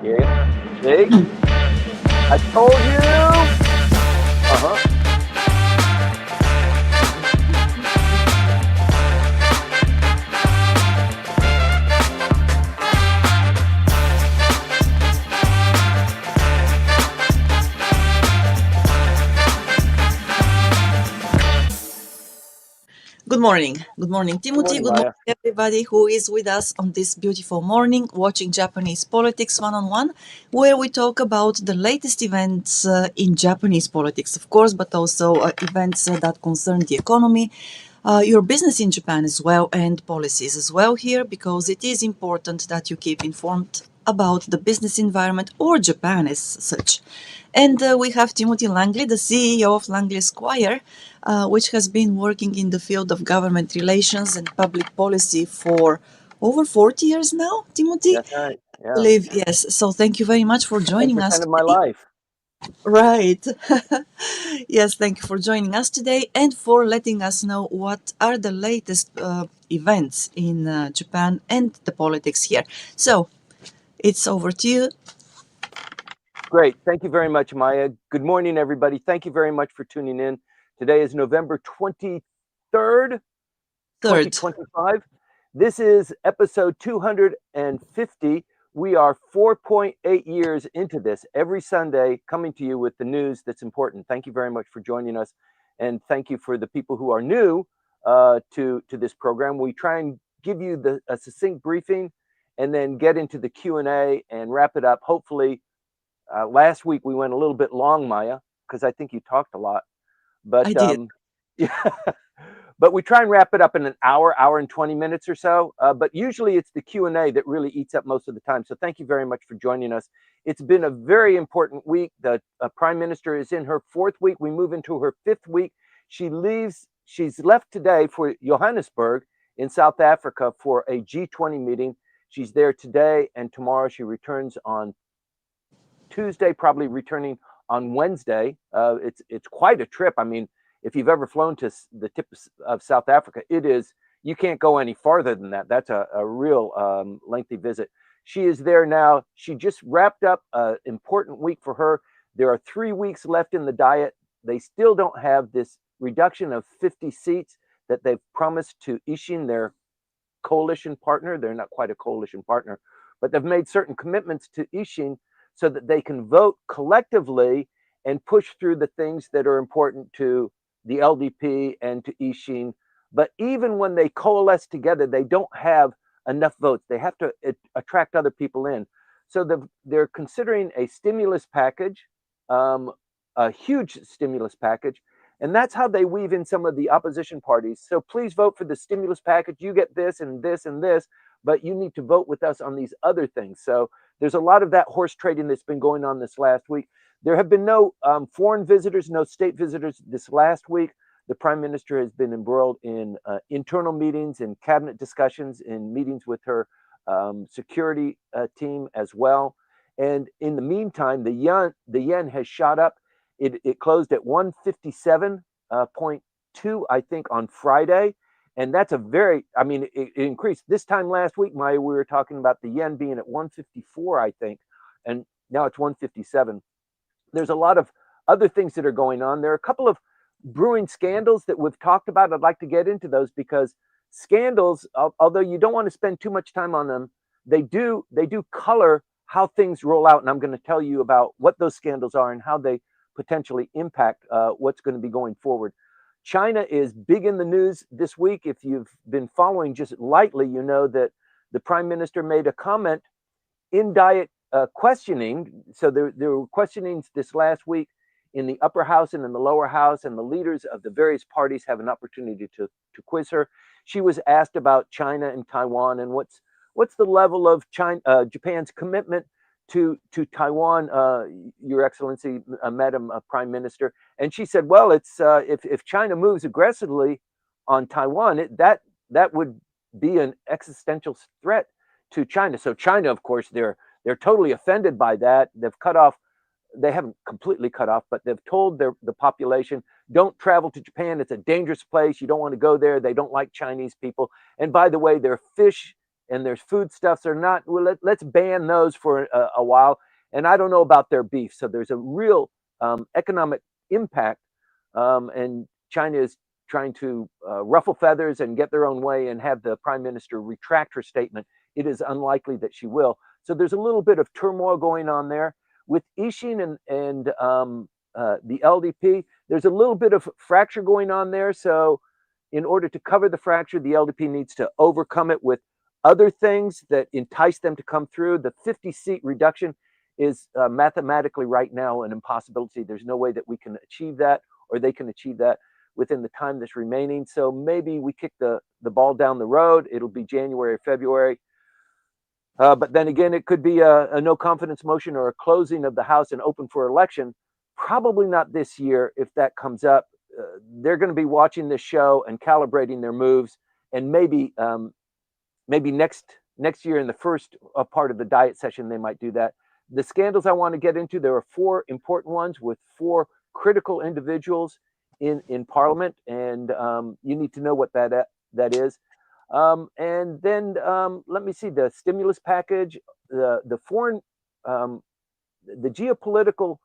Yeah. See? I told you. Uh-huh. Good morning. Good morning, Good Timothy. morning, Good Maya. morning, everybody who is with us on this beautiful morning watching Japanese Politics One on One, where we talk about the latest events in Japanese politics, of course, but also events that concern the economy, your business in Japan as well, and policies as well here, because it is important that you keep informed about the business environment or Japan as such. And we have Timothy Langley, the CEO of Langley Esquire, which has been working in the field of government relations and public policy for over 40 years now, Timothy. That's right. I Yeah. believe, yes. So thank you very much for joining us 10% of my today. life. Right. Yes, thank you for joining us today and for letting us know what are the latest events in Japan and the politics here. So it's over to you. Great. Thank you very much, Maya. Good morning, everybody. Thank you very much for tuning in. Today is November 23rd, Third. 2025. This is episode 250. We are 4.8 years into this, every Sunday coming to you with the news that's important. Thank you very much for joining us. And thank you for the people who are new to this program. We try and give you a succinct briefing and then get into the Q&A and wrap it up. Hopefully, last week we went a little bit long, Maya, because I think you talked a lot. I But did. yeah, but we try and wrap it up in an hour and 20 minutes or so. But usually it's the Q&A that really eats up most of the time. So thank you very much for joining us. It's been a very important week. The Prime Minister is in her fourth week. We move into her fifth week. She's left today for Johannesburg in South Africa for a G20 meeting. She's there today and tomorrow. She returns on Tuesday, probably returning on Wednesday. It's quite a trip. I mean, if you've ever flown to the tip of South Africa, it is, you can't go any farther than that. That's a real lengthy visit. She is there now. She just wrapped up an important week for her. There are 3 weeks left in the diet. They still don't have this reduction of 50 seats that they've promised to Ishin, their coalition partner. They're not quite a coalition partner, but they've made certain commitments to Ishin so that they can vote collectively and push through the things that are important to the LDP and to Ishin. But even when they coalesce together, they don't have enough votes. They have to attract other people in. So they're considering a stimulus package, a huge stimulus package. And that's how they weave in some of the opposition parties. So please vote for the stimulus package. You get this and this and this, but you need to vote with us on these other things. So there's a lot of that horse trading that's been going on this last week. There have been no foreign visitors, no state visitors this last week. The Prime Minister has been embroiled in internal meetings and cabinet discussions, in meetings with her security team as well. And in the meantime, the yen has shot up. It closed at 157.2, I think, on Friday. And that's it increased. This time last week, Maya, we were talking about the yen being at 154, I think, and now it's 157. There's a lot of other things that are going on. There are a couple of brewing scandals that we've talked about. I'd like to get into those because scandals, although you don't want to spend too much time on them, they do color how things roll out. And I'm going to tell you about what those scandals are and how they potentially impact what's going to be going forward. China is big in the news this week. If you've been following just lightly, you know that the Prime Minister made a comment in diet questioning. So there were questionings this last week in the upper house and in the lower house, and the leaders of the various parties have an opportunity to quiz her. She was asked about China and Taiwan and what's the level of Japan's commitment to Taiwan, Your Excellency, Madam Prime Minister. And she said, well, it's if China moves aggressively on Taiwan, that would be an existential threat to China. So China, of course, they're totally offended by that. They haven't completely cut off, but they've told the population, don't travel to Japan. It's a dangerous place. You don't want to go there. They don't like Chinese people. And by the way, their fish and there's foodstuffs are not, well, let's ban those for a while. And I don't know about their beef. So there's a real economic impact. And China is trying to ruffle feathers and get their own way and have the prime minister retract her statement. It is unlikely that she will. So there's a little bit of turmoil going on there. With Ishin and the LDP, there's a little bit of fracture going on there. So in order to cover the fracture, the LDP needs to overcome it with other things that entice them to come through. The 50-seat reduction is mathematically right now an impossibility. There's no way that we can achieve that, or they can achieve that within the time that's remaining. So maybe we kick the ball down the road. It'll be January or February. But then again, it could be a no confidence motion or a closing of the House and open for election. Probably not this year if that comes up. They're going to be watching this show and calibrating their moves, and maybe next year in the first part of the diet session they might do that. The scandals I want to get into, there are 4 important ones with 4 critical individuals in Parliament, and you need to know what that is. And then let me see, the stimulus package, the foreign, the geopolitical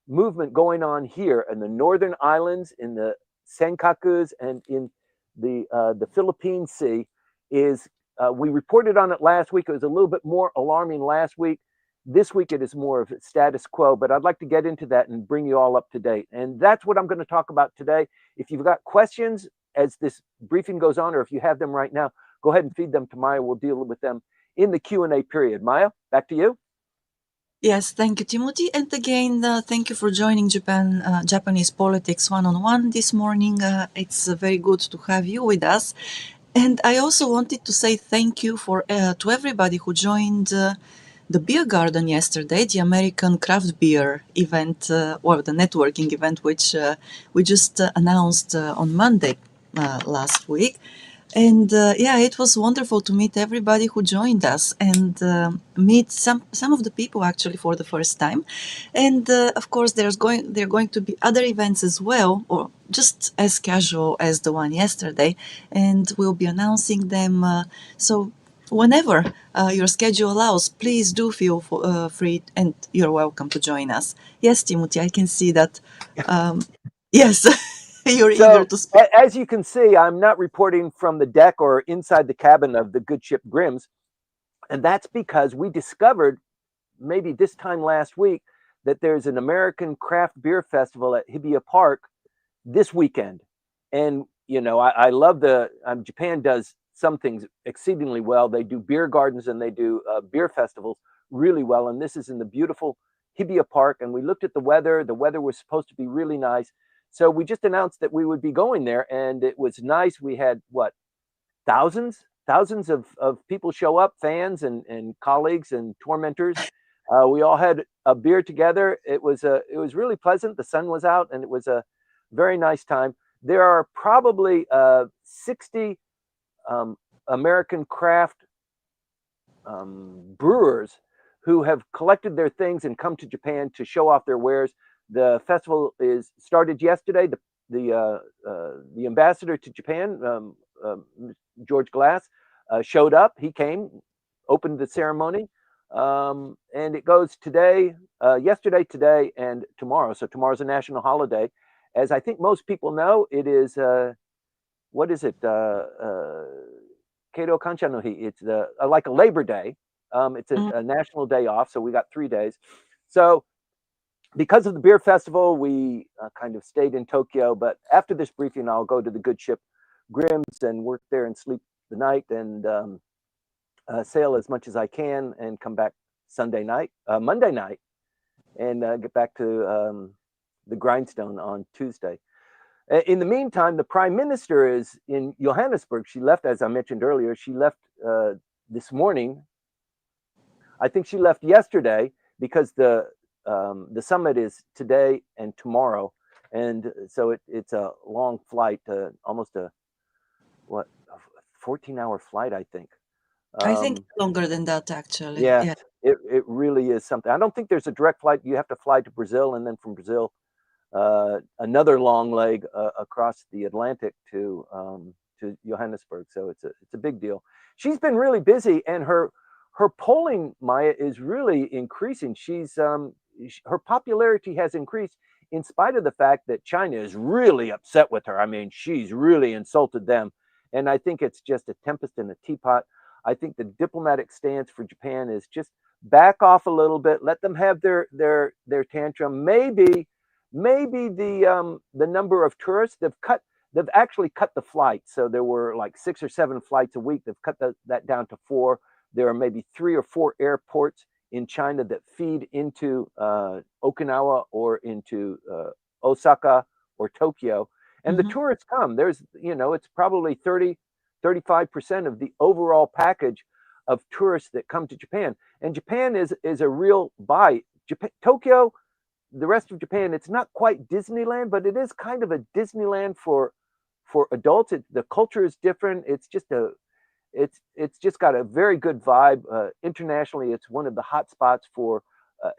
movement going on here in the Northern Islands, in the Senkakus, and in the Philippine Sea is, we reported on it last week. It was a little bit more alarming last week. This week it is more of status quo, but I'd like to get into that and bring you all up to date. And that's what I'm going to talk about today. If you've got questions as this briefing goes on, or if you have them right now, go ahead and feed them to Maya. We'll deal with them in the Q&A period. Maya, back to you. Yes, thank you, Timothy. And again, thank you for joining Japanese Politics One-on-One this morning. It's very good to have you with us. And I also wanted to say thank you to everybody who joined the beer garden yesterday, the American craft beer event, or the networking event, which we just announced on Monday last week. And yeah, it was wonderful to meet everybody who joined us and meet some of the people actually for the first time. And of course, there are going to be other events as well, or just as casual as the one yesterday, and we'll be announcing them. So whenever your schedule allows, please do feel free, and you're welcome to join us. Yes, Timothy, I can see that. Yes, you're eager to speak. As you can see, I'm not reporting from the deck or inside the cabin of the good ship Grimm's. And that's because we discovered maybe this time last week that there's an American craft beer festival at Hibiya Park this weekend. And, you know, I love Japan does some things exceedingly well. They do beer gardens and they do beer festivals really well. And this is in the beautiful Hibiya Park. And we looked at the weather. The weather was supposed to be really nice. So we just announced that we would be going there, and it was nice. We had thousands of people show up, fans and colleagues and tormentors. We all had a beer together. It was really pleasant. The sun was out, and it was a very nice time. There are probably 60 American craft brewers who have collected their things and come to Japan to show off their wares. The festival is started yesterday. The ambassador to Japan, George Glass, showed up. He came, opened the ceremony, and it goes today, yesterday, today, and tomorrow. So tomorrow's a national holiday. As I think most people know, it is, what is it? Keiro Kansha no Hi. It's like a Labor Day. It's a national day off, so we got 3 days. So because of the beer festival, we kind of stayed in Tokyo. But after this briefing, I'll go to the good ship Grimm's and work there and sleep the night and sail as much as I can and come back Monday night, and get back to the grindstone on Tuesday. In the meantime, the Prime Minister is in Johannesburg. She left, as I mentioned earlier, she left this morning. I think she left yesterday because the summit is today and tomorrow, and so it's a long flight, almost a 14-hour flight, I think. I think longer than that, actually. Yes, Yeah. it really is something. I don't think there's a direct flight. You have to fly to Brazil, and then from Brazil, another long leg across the Atlantic to Johannesburg. So it's a big deal. She's been really busy, and her polling, Maya, is really increasing. Her popularity has increased in spite of the fact that China is really upset with her. I mean, she's really insulted them, and I think it's just a tempest in a teapot. I think the diplomatic stance for Japan is just back off a little bit, let them have their tantrum. Maybe the number of tourists they've actually cut the flights. So there were like 6 or 7 flights a week. They've cut that down to 4. There are maybe 3 or 4 airports in China that feed into Okinawa or into Osaka or Tokyo. And the tourists come. There's, it's probably 35% of the overall package of tourists that come to Japan. And Japan is a real buy. Tokyo, the rest of Japan, it's not quite Disneyland, but it is kind of a Disneyland for adults. The culture is different. It's just got a very good vibe. Internationally, it's one of the hot spots for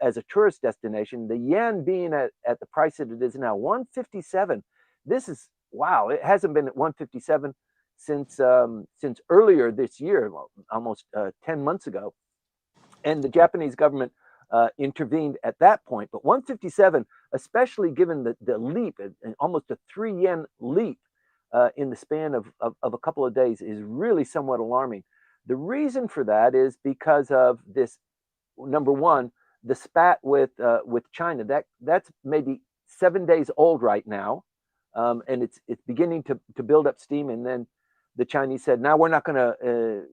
as a tourist destination. The yen being at the price that it is now, 157. This is wow. It hasn't been at 157 since earlier this year, almost 10 months ago, and the Japanese government intervened at that point. But 157, especially given the leap, almost a 3 yen leap in the span of a couple of days, is really somewhat alarming. The reason for that is because of this. Number one, the spat with China. That's maybe 7 days old right now, and it's beginning to build up steam. And then the Chinese said, "Now we're not going to."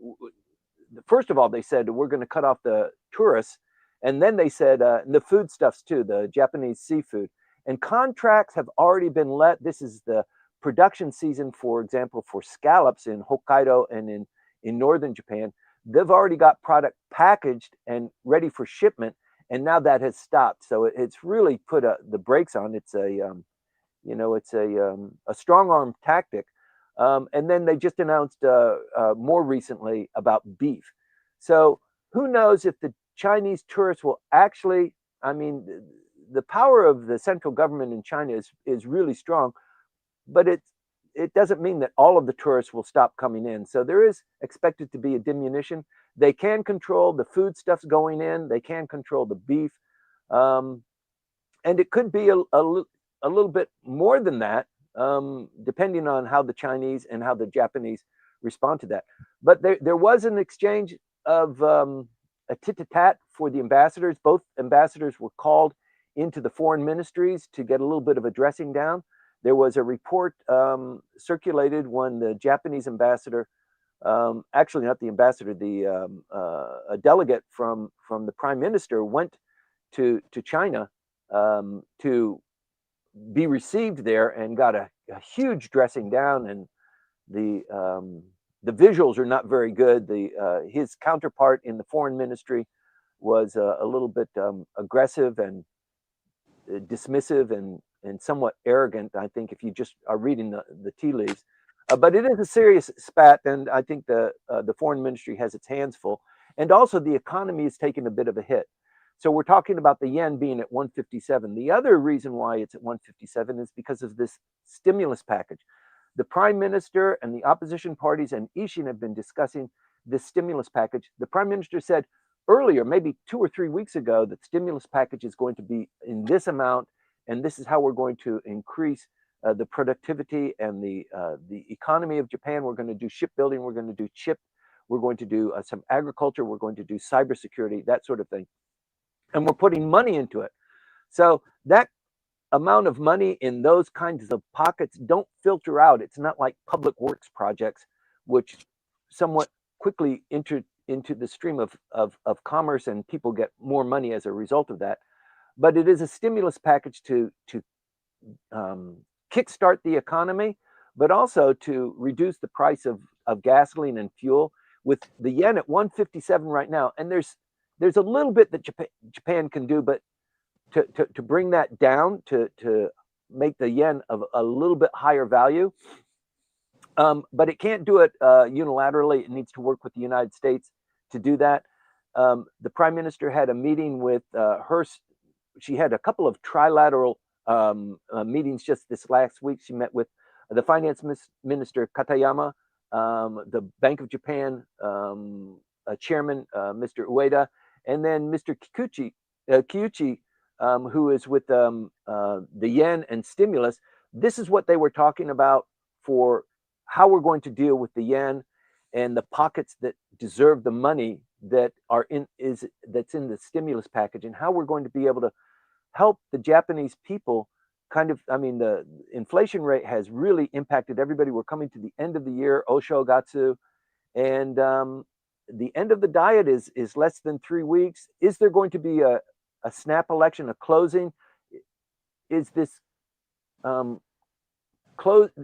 First of all, they said we're going to cut off the tourists, and then they said the foodstuffs too, the Japanese seafood. And contracts have already been let. This is the production season, for example, for scallops in Hokkaido and in northern Japan. They've already got product packaged and ready for shipment, and now that has stopped. So it's really put the brakes on. It's a strong arm tactic. And then they just announced more recently about beef. So who knows if the Chinese tourists will actually, I mean, the power of the central government in China is really strong, but it doesn't mean that all of the tourists will stop coming in. So there is expected to be a diminution. They can control the foodstuffs going in. They can control the beef. And it could be a little bit more than that, depending on how the Chinese and how the Japanese respond to that. But there was an exchange of a tit-a-tat for the ambassadors. Both ambassadors were called into the foreign ministries to get a little bit of a dressing down. There was a report circulated when the Japanese ambassador, actually not the ambassador, a delegate from the Prime Minister went to China to be received there and got a huge dressing down, and the visuals are not very good. His counterpart in the foreign ministry was a little bit aggressive and dismissive and somewhat arrogant, I think, if you just are reading the tea leaves. But it is a serious spat, and I think the foreign ministry has its hands full. And also the economy is taking a bit of a hit. So we're talking about the yen being at 157. The other reason why it's at 157 is because of this stimulus package. The Prime Minister and the opposition parties and Ishin have been discussing this stimulus package. The Prime Minister said earlier, maybe 2 or 3 weeks ago, that stimulus package is going to be in this amount, and this is how we're going to increase the productivity and the economy of Japan. We're going to do shipbuilding. We're going to do chip. We're going to do some agriculture. We're going to do cybersecurity, that sort of thing. And we're putting money into it. So that amount of money in those kinds of pockets don't filter out. It's not like public works projects, which somewhat quickly enter into the stream of commerce, and people get more money as a result of that. But it is a stimulus package to kickstart the economy, but also to reduce the price of gasoline and fuel. With the yen at 157 right now, and there's a little bit that Japan can do, but to bring that down, to make the yen of a little bit higher value. But it can't do it unilaterally. It needs to work with the United States to do that. The Prime Minister had a meeting with she had a couple of trilateral meetings just this last week. She met with the finance minister Katayama, the Bank of Japan chairman, Mr. Ueda, and then Mr. Kiuchi, who is with the yen and stimulus. This is what they were talking about for how we're going to deal with the yen and the pockets that deserve the money that that's in the stimulus package, and how we're going to be able to help the Japanese people. I mean, the inflation rate has really impacted everybody. We're coming to the end of the year, Oshogatsu, and the end of the diet is less than 3 weeks. Is there going to be a snap election, a closing? Is this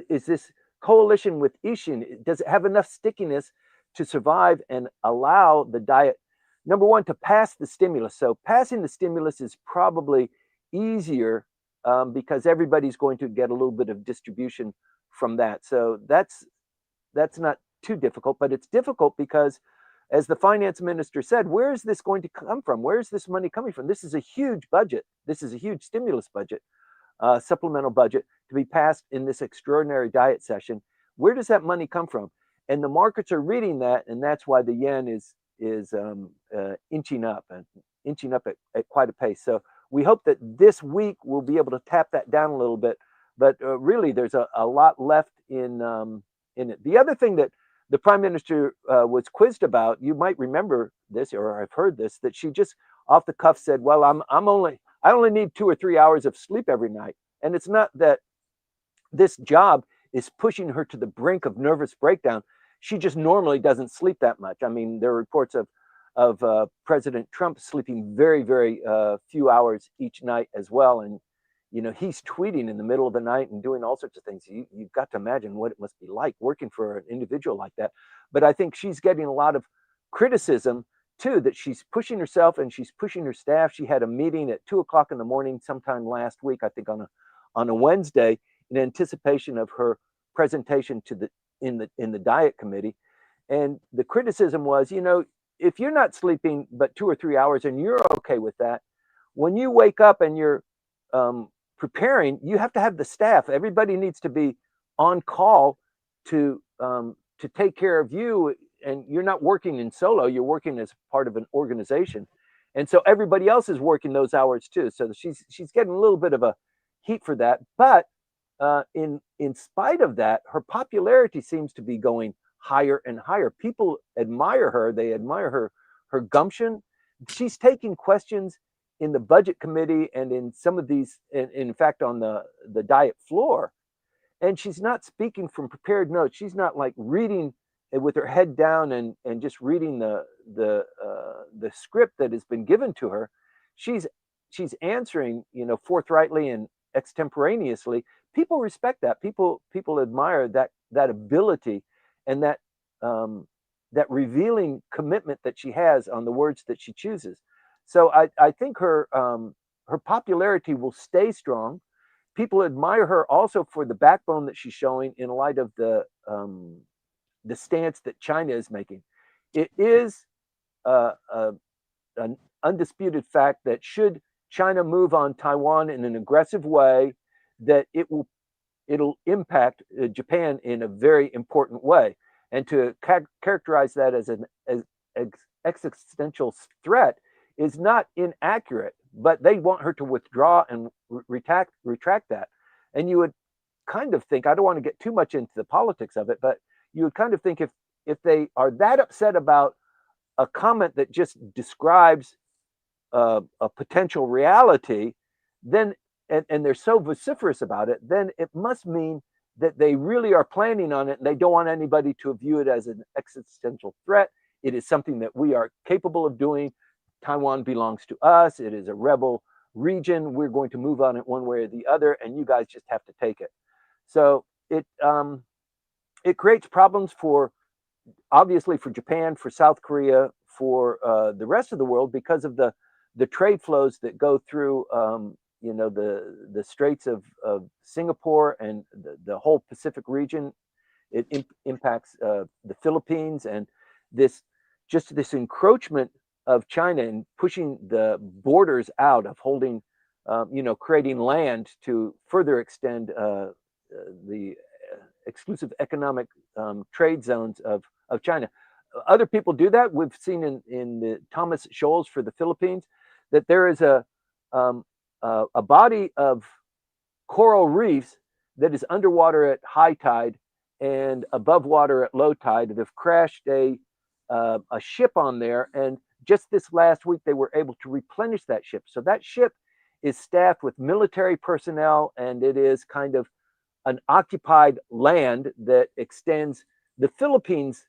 Is this coalition with Ishin, does it have enough stickiness to survive and allow the diet, number one, to pass the stimulus? So passing the stimulus is probably easier because everybody's going to get a little bit of distribution from that. So that's not too difficult, but it's difficult because, as the finance minister said, where is this going to come from? Where is this money coming from? This is a huge budget. This is a huge stimulus budget, supplemental budget to be passed in this extraordinary diet session. Where does that money come from? And the markets are reading that, and that's why the yen is inching up at quite a pace. So we hope that this week we'll be able to tap that down a little bit. But really, there's a lot left in it. The other thing that the prime minister was quizzed about, you might remember this, or I've heard this, that she just off the cuff said, "Well, I only need 2 or 3 hours of sleep every night." And it's not that this job is pushing her to the brink of nervous breakdown. She just normally doesn't sleep that much. I mean, there are reports of President Trump sleeping very, very few hours each night as well. And he's tweeting in the middle of the night and doing all sorts of things. You've got to imagine what it must be like working for an individual like that. But I think she's getting a lot of criticism too, that she's pushing herself and she's pushing her staff. She had a meeting at 2:00 in the morning sometime last week, I think on a Wednesday, in anticipation of her presentation in the diet committee. And the criticism was, if you're not sleeping but 2 or 3 hours and you're okay with that, when you wake up and you're preparing, you have to have the staff. Everybody needs to be on call to take care of you, and you're not working in solo. You're working as part of an organization, and so everybody else is working those hours too. So she's getting a little bit of a heat for that, but in spite of that, her popularity seems to be going higher and higher. People admire her. They admire her gumption. She's taking questions in the budget committee and in some of these, in fact, on the diet floor. And she's not speaking from prepared notes. She's not like reading with her head down and just reading the script that has been given to her. She's answering, forthrightly and extemporaneously. People respect that. People admire that ability and that revealing commitment that she has on the words that she chooses. So I think her popularity will stay strong. People admire her also for the backbone that she's showing in light of the stance that China is making. It is an undisputed fact that should China move on Taiwan in an aggressive way, that it'll impact Japan in a very important way. And to characterize that as an existential threat is not inaccurate, but they want her to withdraw and retract that. And you would kind of think, I don't want to get too much into the politics of it, but you would kind of think if they are that upset about a comment that just describes a potential reality, then and they're so vociferous about it, then it must mean that they really are planning on it and they don't want anybody to view it as an existential threat. It is something that we are capable of doing. Taiwan belongs to us. It is a rebel region. We're going to move on it one way or the other, and you guys just have to take it. So it creates problems obviously for Japan, for South Korea, for the rest of the world, because of the trade flows that go through the Straits of Singapore and the whole Pacific region. It impacts the Philippines, and this encroachment of China and pushing the borders out, of holding, creating land to further extend the exclusive economic trade zones of China. Other people do that. We've seen in the Thomas Shoals for the Philippines that there is a body of coral reefs that is underwater at high tide and above water at low tide. They've crashed a ship on there, and just this last week they were able to replenish that ship. So that ship is staffed with military personnel, and it is kind of an occupied land that extends the Philippines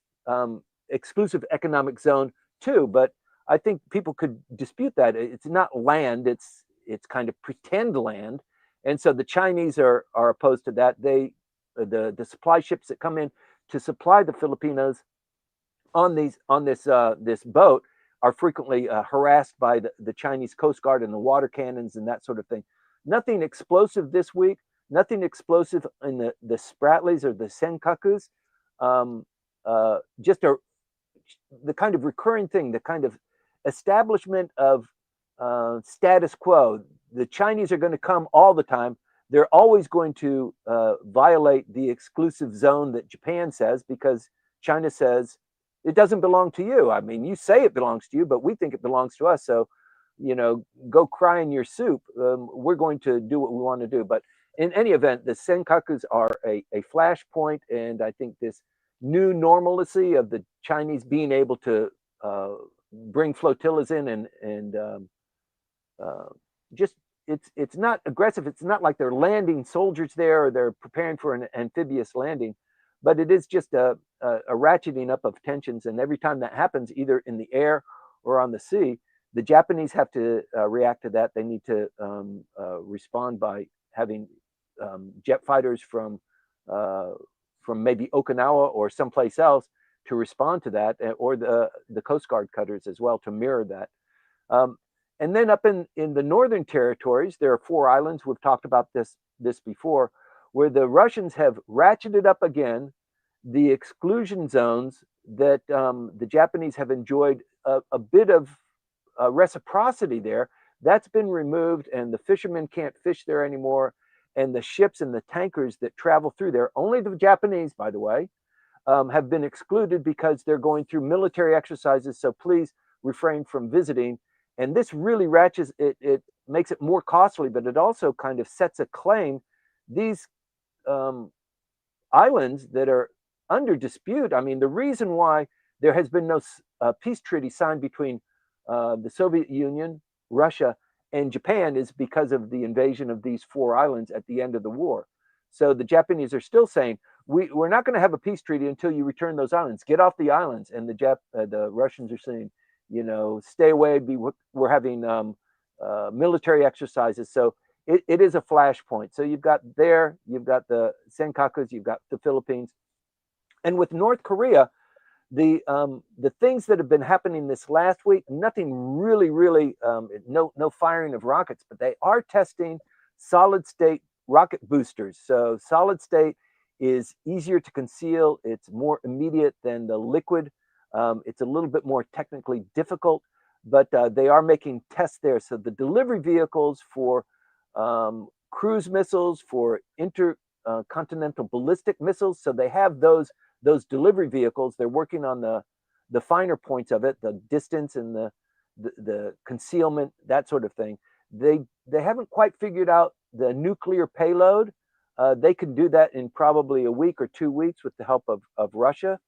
exclusive economic zone too. But I think people could dispute that. It's not land, it's kind of pretend land. And so the Chinese are opposed to that. The supply ships that come in to supply the Filipinos on this boat are frequently harassed by the Chinese Coast Guard and the water cannons and that sort of thing. Nothing explosive this week. Nothing explosive in the Spratlys or the Senkakus. Just the kind of recurring thing, the kind of establishment of status quo. The Chinese are going to come all the time. They're always going to violate the exclusive zone that Japan says, because China says it doesn't belong to you. I mean, you say it belongs to you, but we think it belongs to us. So, go cry in your soup. We're going to do what we want to do. But in any event, the Senkakus are a flashpoint, and I think this new normalcy of the Chinese being able to bring flotillas in and just it's not aggressive. It's not like they're landing soldiers there or they're preparing for an amphibious landing, but it is just a ratcheting up of tensions. And every time that happens, either in the air or on the sea, the Japanese have to react to that. They need to respond by having jet fighters from maybe Okinawa or someplace else to respond to that, or the Coast Guard cutters as well to mirror that. And then up in the northern territories, there are 4 islands. We've talked about this before, where the Russians have ratcheted up again the exclusion zones that the Japanese have enjoyed a bit of reciprocity there. That's been removed, and the fishermen can't fish there anymore. And the ships and the tankers that travel through there, only the Japanese, by the way, have been excluded because they're going through military exercises. So please refrain from visiting. And this really ratchets it. It makes it more costly, but it also kind of sets a claim. These islands that are under dispute. I mean, the reason why there has been no peace treaty signed between the Soviet Union, Russia, and Japan is because of the invasion of these 4 islands at the end of the war. So the Japanese are still saying, we're not going to have a peace treaty until you return those islands. Get off the islands. And the Russians are saying, stay away. We're having military exercises. So it is a flashpoint. So you've got the Senkakus, you've got the Philippines. And with North Korea, the things that have been happening this last week, nothing really, no firing of rockets, but they are testing solid state rocket boosters. So solid state is easier to conceal. It's more immediate than the liquid. It's a little bit more technically difficult, but they are making tests there. So the delivery vehicles for cruise missiles, for intercontinental ballistic missiles, so they have those delivery vehicles. They're working on the finer points of it, the distance and the concealment, that sort of thing. They haven't quite figured out the nuclear payload. They can do that in probably a week or 2 weeks with the help of Russia.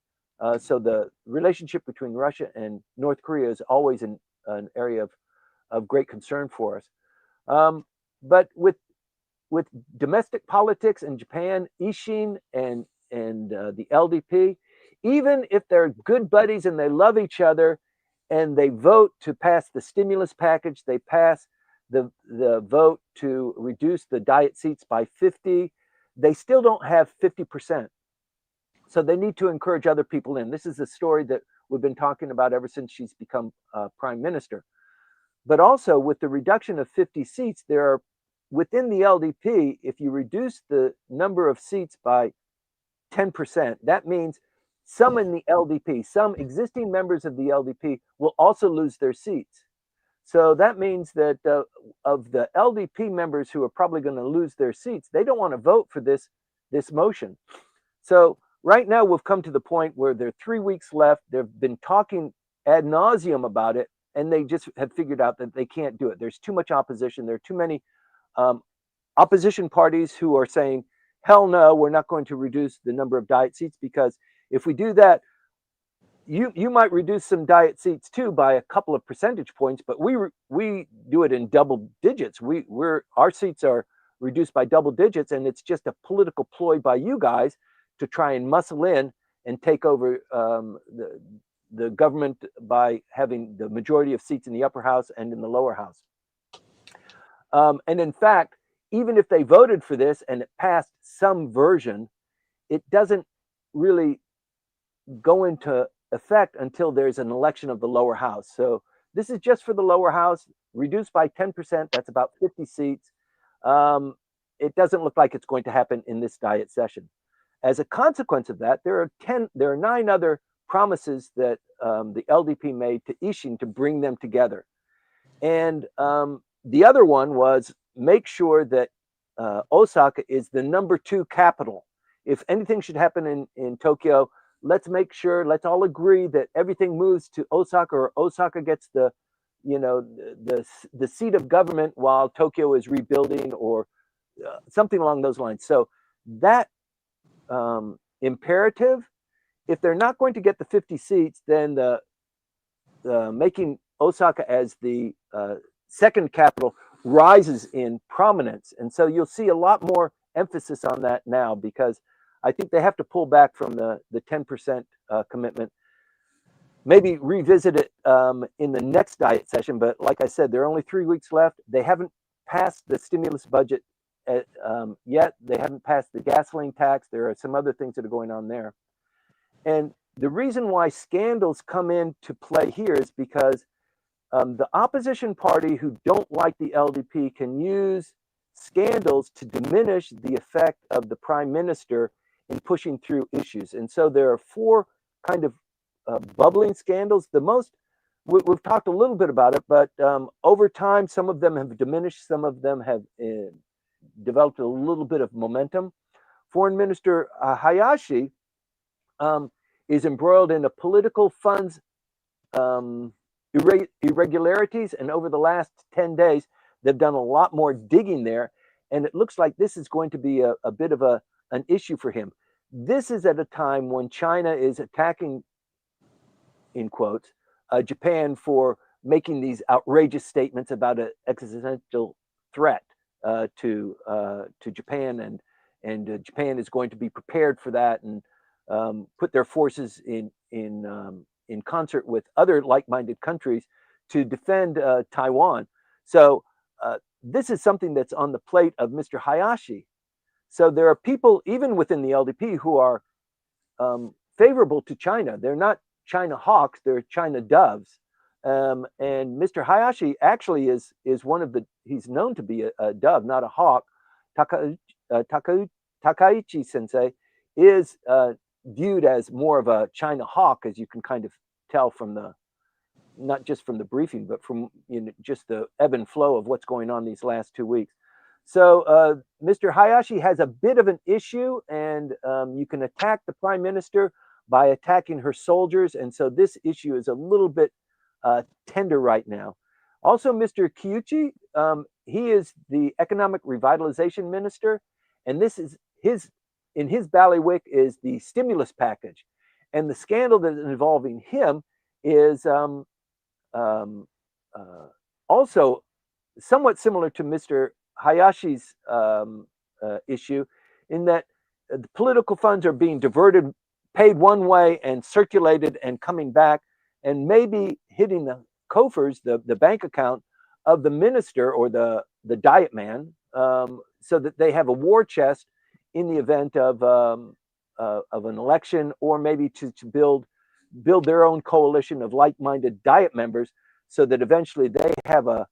So the relationship between Russia and North Korea is always an area of great concern for us. But with domestic politics in Japan, Ishin and the LDP, even if they're good buddies and they love each other and they vote to pass the stimulus package, they pass the vote to reduce the diet seats by 50, they still don't have 50%. So they need to encourage other people in. This is a story that we've been talking about ever since she's become prime minister. But also with the reduction of 50 seats, there are within the LDP, if you reduce the number of seats by 10%, that means some in the LDP, some existing members of the LDP will also lose their seats. So that means that of the LDP members who are probably going to lose their seats, they don't want to vote for this motion. So right now we've come to the point where there are 3 weeks left. They've been talking ad nauseum about it, and they just have figured out that they can't do it. There's too much opposition. There are too many um, opposition parties who are saying, hell no, we're not going to reduce the number of diet seats, because if we do that, you might reduce some diet seats too by a couple of percentage points, but we do it in double digits. Our seats are reduced by double digits, and it's just a political ploy by you guys to try and muscle in and take over the government by having the majority of seats in the upper house and in the lower house. And in fact, even if they voted for this and it passed some version, it doesn't really go into effect until there's an election of the lower house. So this is just for the lower house, reduced by 10%. That's about 50 seats. It doesn't look like it's going to happen in this diet session. As a consequence of that, there are 9 other promises that the LDP made to Ishin to bring them together. And the other one was make sure that Osaka is the number 2 capital. If anything should happen in Tokyo, let's make sure, let's all agree that everything moves to Osaka, or Osaka gets the seat of government while Tokyo is rebuilding, or something along those lines. So that imperative, if they're not going to get the 50 seats, then making Osaka as the second capital rises in prominence. And so you'll see a lot more emphasis on that now, because I think they have to pull back from the 10% commitment. Maybe revisit it in the next diet session. But like I said, there are only 3 weeks left. They haven't passed the stimulus budget yet. They haven't passed the gasoline tax. There are some other things that are going on there. And the reason why scandals come into play here is because the opposition party who don't like the LDP can use scandals to diminish the effect of the prime minister in pushing through issues. And so there are 4 kind of bubbling scandals. The most, we've talked a little bit about it, but over time, some of them have diminished. Some of them have developed a little bit of momentum. Foreign Minister Hayashi is embroiled in a political funds irregularities, and over the last 10 days, they've done a lot more digging there, and it looks like this is going to be a bit of an issue for him. This is at a time when China is attacking, in quotes, Japan for making these outrageous statements about an existential threat to Japan, and Japan is going to be prepared for that and put their forces in concert with other like-minded countries to defend Taiwan. So this is something that's on the plate of Mr. Hayashi. So there are people, even within the LDP, who are favorable to China. They're not China hawks, they're China doves. And Mr. Hayashi actually is one of the, he's known to be a dove, not a hawk. Takaichi sensei is viewed as more of a China hawk, as you can kind of tell from the, not just from the briefing, but from just the ebb and flow of what's going on these last 2 weeks. So Mr. Hayashi has a bit of an issue, and you can attack the prime minister by attacking her soldiers. And so this issue is a little bit tender right now. Also, Mr. Kiuchi, he is the economic revitalization minister, and this is in his bailiwick is the stimulus package. And the scandal that is involving him is also somewhat similar to Mr. Hayashi's issue, in that the political funds are being diverted, paid one way and circulated and coming back, and maybe hitting the coffers, the bank account of the minister or the diet man, so that they have a war chest in the event of an election, or maybe to build their own coalition of like-minded diet members, so that eventually they have a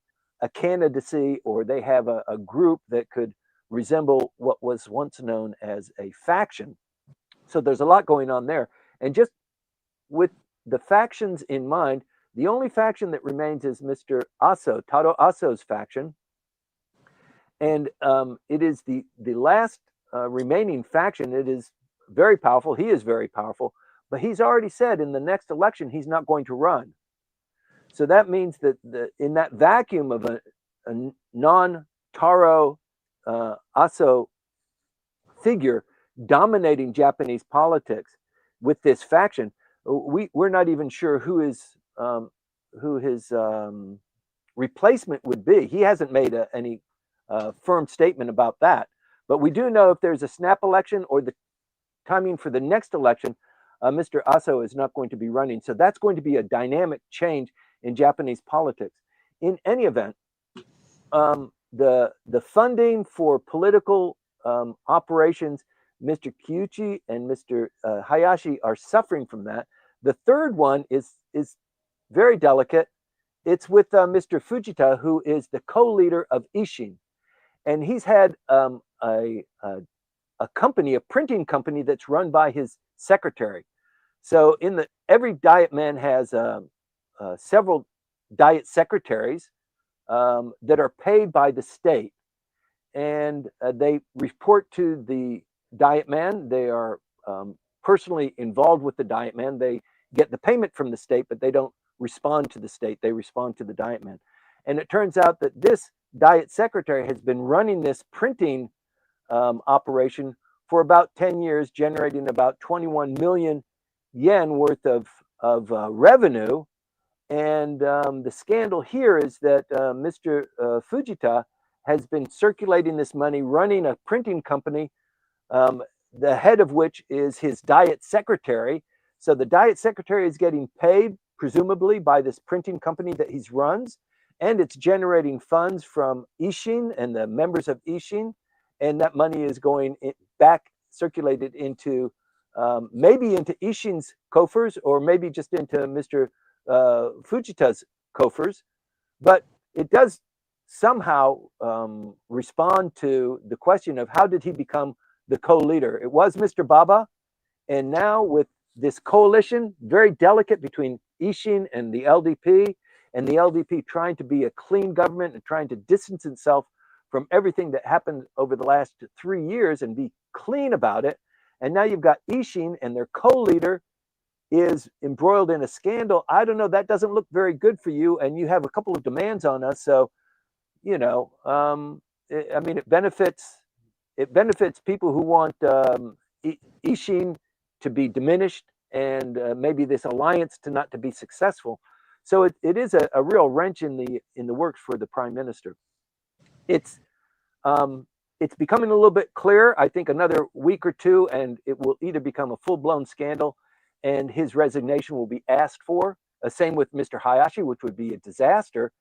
candidacy, or they have a group that could resemble what was once known as a faction. So there's a lot going on there. And just with the factions in mind, the only faction that remains is Mr. Aso, Taro Aso's faction. And it is the last remaining faction. It is very powerful. He is very powerful, but he's already said in the next election he's not going to run. So that means that in that vacuum of a non-Taro Aso figure dominating Japanese politics with this faction, we're not even sure who his replacement would be. He hasn't made any firm statement about that. But we do know if there's a snap election or the timing for the next election, Mr. Aso is not going to be running. So that's going to be a dynamic change in Japanese politics. In any event, the funding for political operations, Mr. Takaichi and Mr. Hayashi are suffering from that. The third one is very delicate. It's with Mr. Fujita, who is the co-leader of Ishin, and he's had a company, a printing company that's run by his secretary. So every diet man has several diet secretaries that are paid by the state, and they report to the diet man. They are personally involved with the diet man. They get the payment from the state, but they don't respond to the state. They respond to the diet man. And it turns out that this diet secretary has been running this printing operation for about 10 years, generating about 21 million yen worth of revenue. And the scandal here is that Mr. Fujita has been circulating this money, running a printing company, the head of which is his diet secretary. So the diet secretary is getting paid, presumably, by this printing company that he runs, and it's generating funds from Ishin and the members of Ishin, and that money is going back, circulated into maybe into Ishin's coffers, or maybe just into Mr. Fujita's coffers, but it does somehow respond to the question of how did he become the co-leader. It was Mr. Baba, and now with this coalition, very delicate between Ishin and the LDP, and the LDP trying to be a clean government and trying to distance itself from everything that happened over the last 3 years and be clean about it. And now you've got Ishin and their co-leader is embroiled in a scandal. I don't know, that doesn't look very good for you, and you have a couple of demands on us. So, you know, I mean, it benefits people who want Ishin to be diminished, and maybe this alliance not to be successful. So it is a real wrench in the works for the prime minister. It's becoming a little bit clearer. I think another week or two, and it will either become a full-blown scandal, and his resignation will be asked for. Same with Mr. Hayashi, which would be a disaster,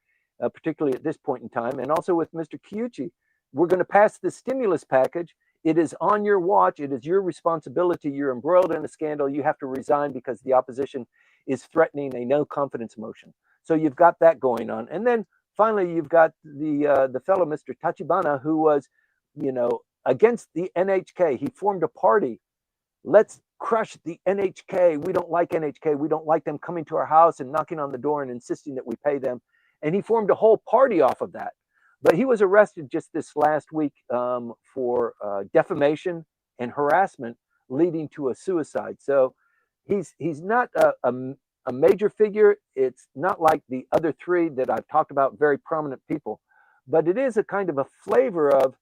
particularly at this point in time, and also with Mr. Takaichi. We're going to pass the stimulus package. It is on your watch. It is your responsibility. You're embroiled in a scandal. You have to resign because the opposition is threatening a no confidence motion. So you've got that going on. And then finally, you've got the fellow, Mr. Tachibana, who was, against the NHK. He formed a party. Let's crush the NHK. We don't like NHK. We don't like them coming to our house and knocking on the door and insisting that we pay them. And he formed a whole party off of that. But he was arrested just this last week for defamation and harassment leading to a suicide. So he's not a major figure. It's not like the other three that I've talked about, very prominent people. But it is a kind of a flavor of,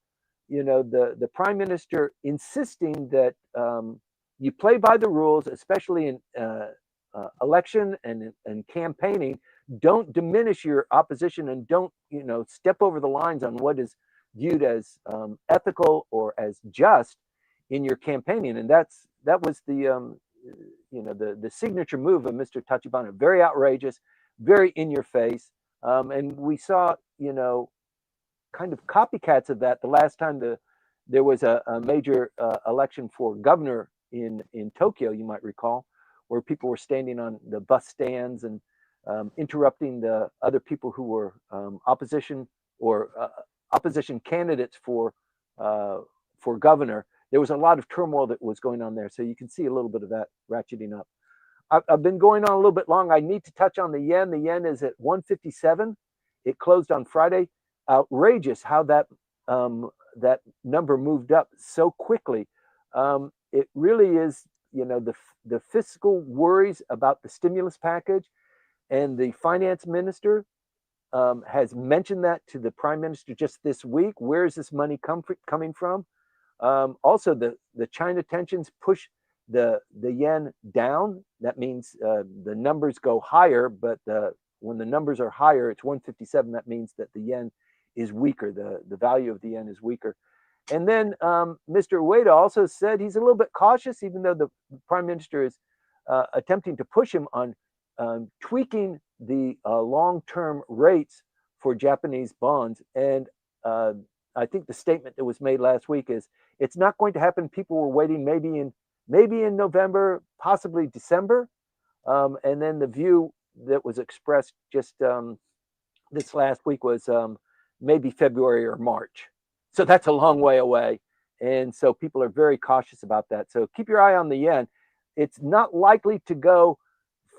the prime minister insisting that you play by the rules, especially in election and campaigning. Don't diminish your opposition, and don't step over the lines on what is viewed as ethical or as just in your campaigning. And that was the signature move of Mr. Tachibana. Very outrageous, very in your face, and we saw kind of copycats of that the last time there was a major election for governor in Tokyo. You might recall, where people were standing on the bus stands and interrupting the other people who were opposition candidates for governor. There was a lot of turmoil that was going on there, so you can see a little bit of that ratcheting up. I've been going on a little bit long. I need to touch on the yen. The yen is at 157. It closed on Friday. Outrageous how that number moved up so quickly. it really is, the fiscal worries about the stimulus package, and the finance minister has mentioned that to the prime minister just this week. Where is this money coming from? Also, the China tensions push the yen down. That means the numbers go higher, but when the numbers are higher, it's 157. That means that the yen is weaker. The value of the yen is weaker. And then Mr. Ueda also said he's a little bit cautious, even though the prime minister is attempting to push him on tweaking the long-term rates for Japanese bonds. And I think the statement that was made last week is it's not going to happen. People were waiting maybe in November, possibly December. And then the view that was expressed just this last week was maybe February or March. So that's a long way away. And so people are very cautious about that. So keep your eye on the yen. It's not likely to go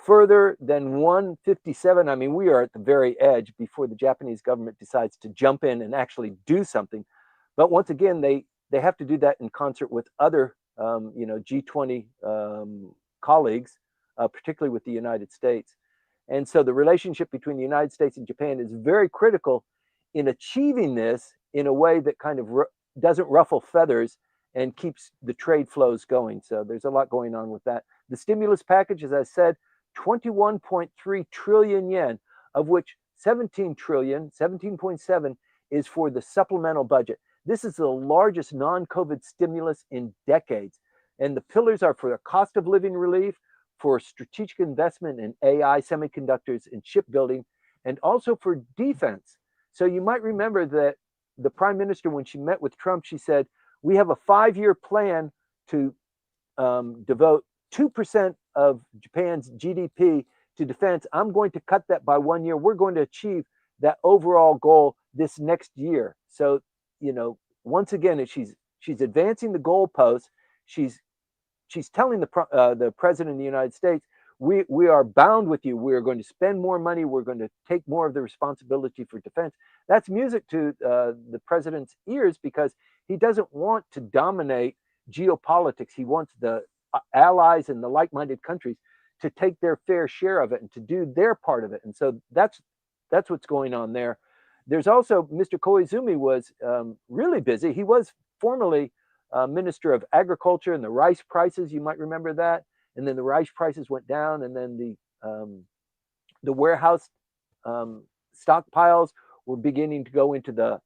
further than 157. I mean, we are at the very edge before the Japanese government decides to jump in and actually do something. But once again, they have to do that in concert with other, G20 colleagues, particularly with the United States. And so the relationship between the United States and Japan is very critical in achieving this in a way that kind of doesn't ruffle feathers and keeps the trade flows going. So there's a lot going on with that. The stimulus package, as I said, 21.3 trillion yen, of which 17.7 is for the supplemental budget. This is the largest non-COVID stimulus in decades. And the pillars are for the cost of living relief, for strategic investment in AI, semiconductors, and shipbuilding, and also for defense. So you might remember that the prime minister, when she met with Trump, she said, we have a 5-year plan to devote 2% of Japan's GDP to defense. I'm going to cut that by 1 year. We're going to achieve that overall goal this next year. So, once again, she's advancing the goalposts. She's telling the president of the United States, we are bound with you. We are going to spend more money. We're going to take more of the responsibility for defense. That's music to the president's ears, because he doesn't want to dominate geopolitics. He wants the allies and the like-minded countries to take their fair share of it and to do their part of it. And so that's what's going on there. There's also Mr. Koizumi was really busy. He was formerly Minister of Agriculture, and the rice prices, you might remember that. And then the rice prices went down, and then the warehouse stockpiles were beginning to go into the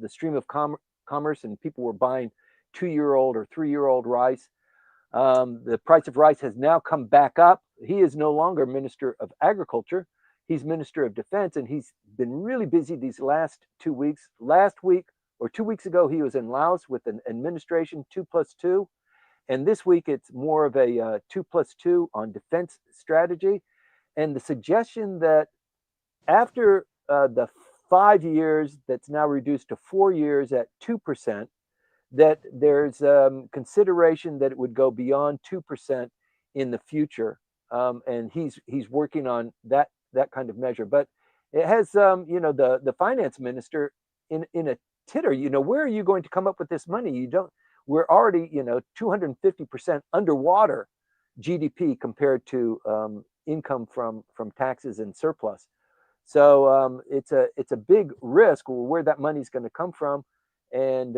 stream of commerce, and people were buying 2-year-old or 3-year-old rice. The price of rice has now come back up. He is no longer Minister of Agriculture. He's Minister of Defense, and he's been really busy these last 2 weeks. Last week, or 2 weeks ago, he was in Laos with an administration 2+2. And this week, it's more of a 2+2 on defense strategy. And the suggestion that after the 5 years, that's now reduced to 4 years at 2%, that there's consideration that it would go beyond 2% in the future. And he's working on that kind of measure. But it has, the finance minister in a titter, where are you going to come up with this money? We're already, 250% underwater GDP compared to income from taxes and surplus. So it's a big risk where that money is going to come from. And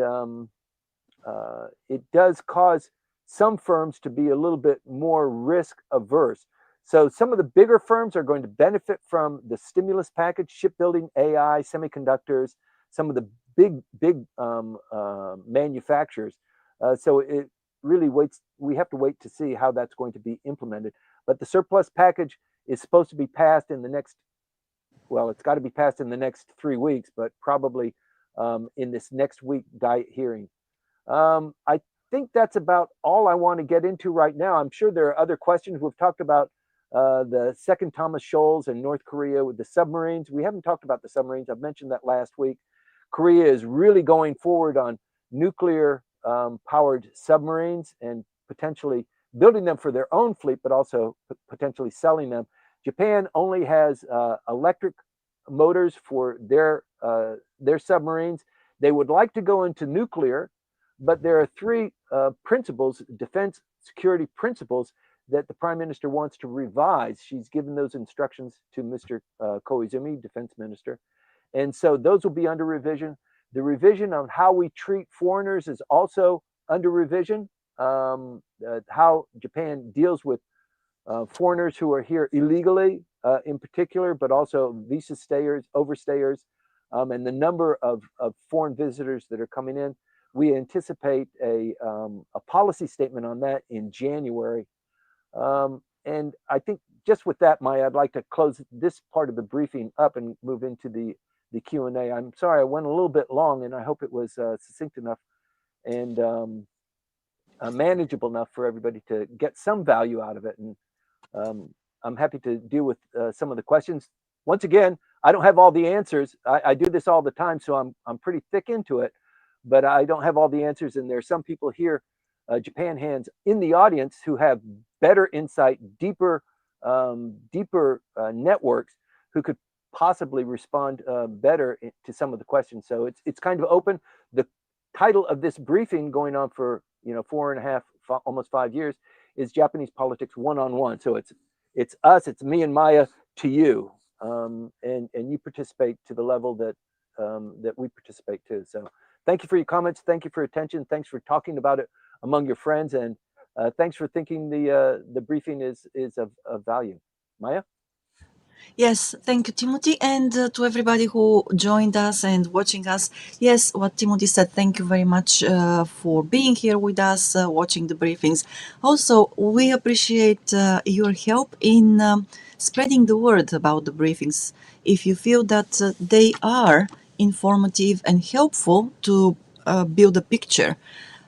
it does cause some firms to be a little bit more risk averse. So some of the bigger firms are going to benefit from the stimulus package: shipbuilding, AI, semiconductors, some of the big manufacturers. So it really we have to wait to see how that's going to be implemented. But the surplus package is supposed to be passed in the next, it's got to be passed in the next 3 weeks, but probably in this next week diet hearing. I think that's about all I want to get into right now. I'm sure there are other questions. We've talked about the second Thomas Shoals in North Korea with the submarines. We haven't talked about the submarines. I've mentioned that last week. Korea is really going forward on nuclear powered submarines and potentially building them for their own fleet, but also potentially selling them. Japan only has electric motors for their submarines. They would like to go into nuclear, but there are 3 principles, defense security principles that the Prime Minister wants to revise. She's given those instructions to Mr. Koizumi, Defense Minister. And so those will be under revision. The revision on how we treat foreigners is also under revision. How Japan deals with foreigners who are here illegally, in particular, but also visa stayers, overstayers, and the number of foreign visitors that are coming in. We anticipate a policy statement on that in January. And I think just with that, Maya, I'd like to close this part of the briefing up and move into the Q&A. I'm sorry I went a little bit long, and I hope it was succinct enough and manageable enough for everybody to get some value out of it. And I'm happy to deal with some of the questions. Once again, I don't have all the answers. I do this all the time, so I'm pretty thick into it, but I don't have all the answers. And there are some people here, Japan hands in the audience, who have better insight, deeper networks, who could possibly respond better to some of the questions. So it's kind of open. The title of this briefing, going on for 4.5, almost 5 years, is Japanese Politics One-on-One. So it's us, it's me and Maya to you, and you participate to the level that that we participate to. So thank you for your comments. Thank you for your attention. Thanks for talking about it among your friends, and thanks for thinking the briefing is of value. Maya? Yes, thank you, Timothy, and to everybody who joined us and watching us. Yes, what Timothy said, thank you very much for being here with us, watching the briefings. Also, we appreciate your help in spreading the word about the briefings. If you feel that they are informative and helpful to build a picture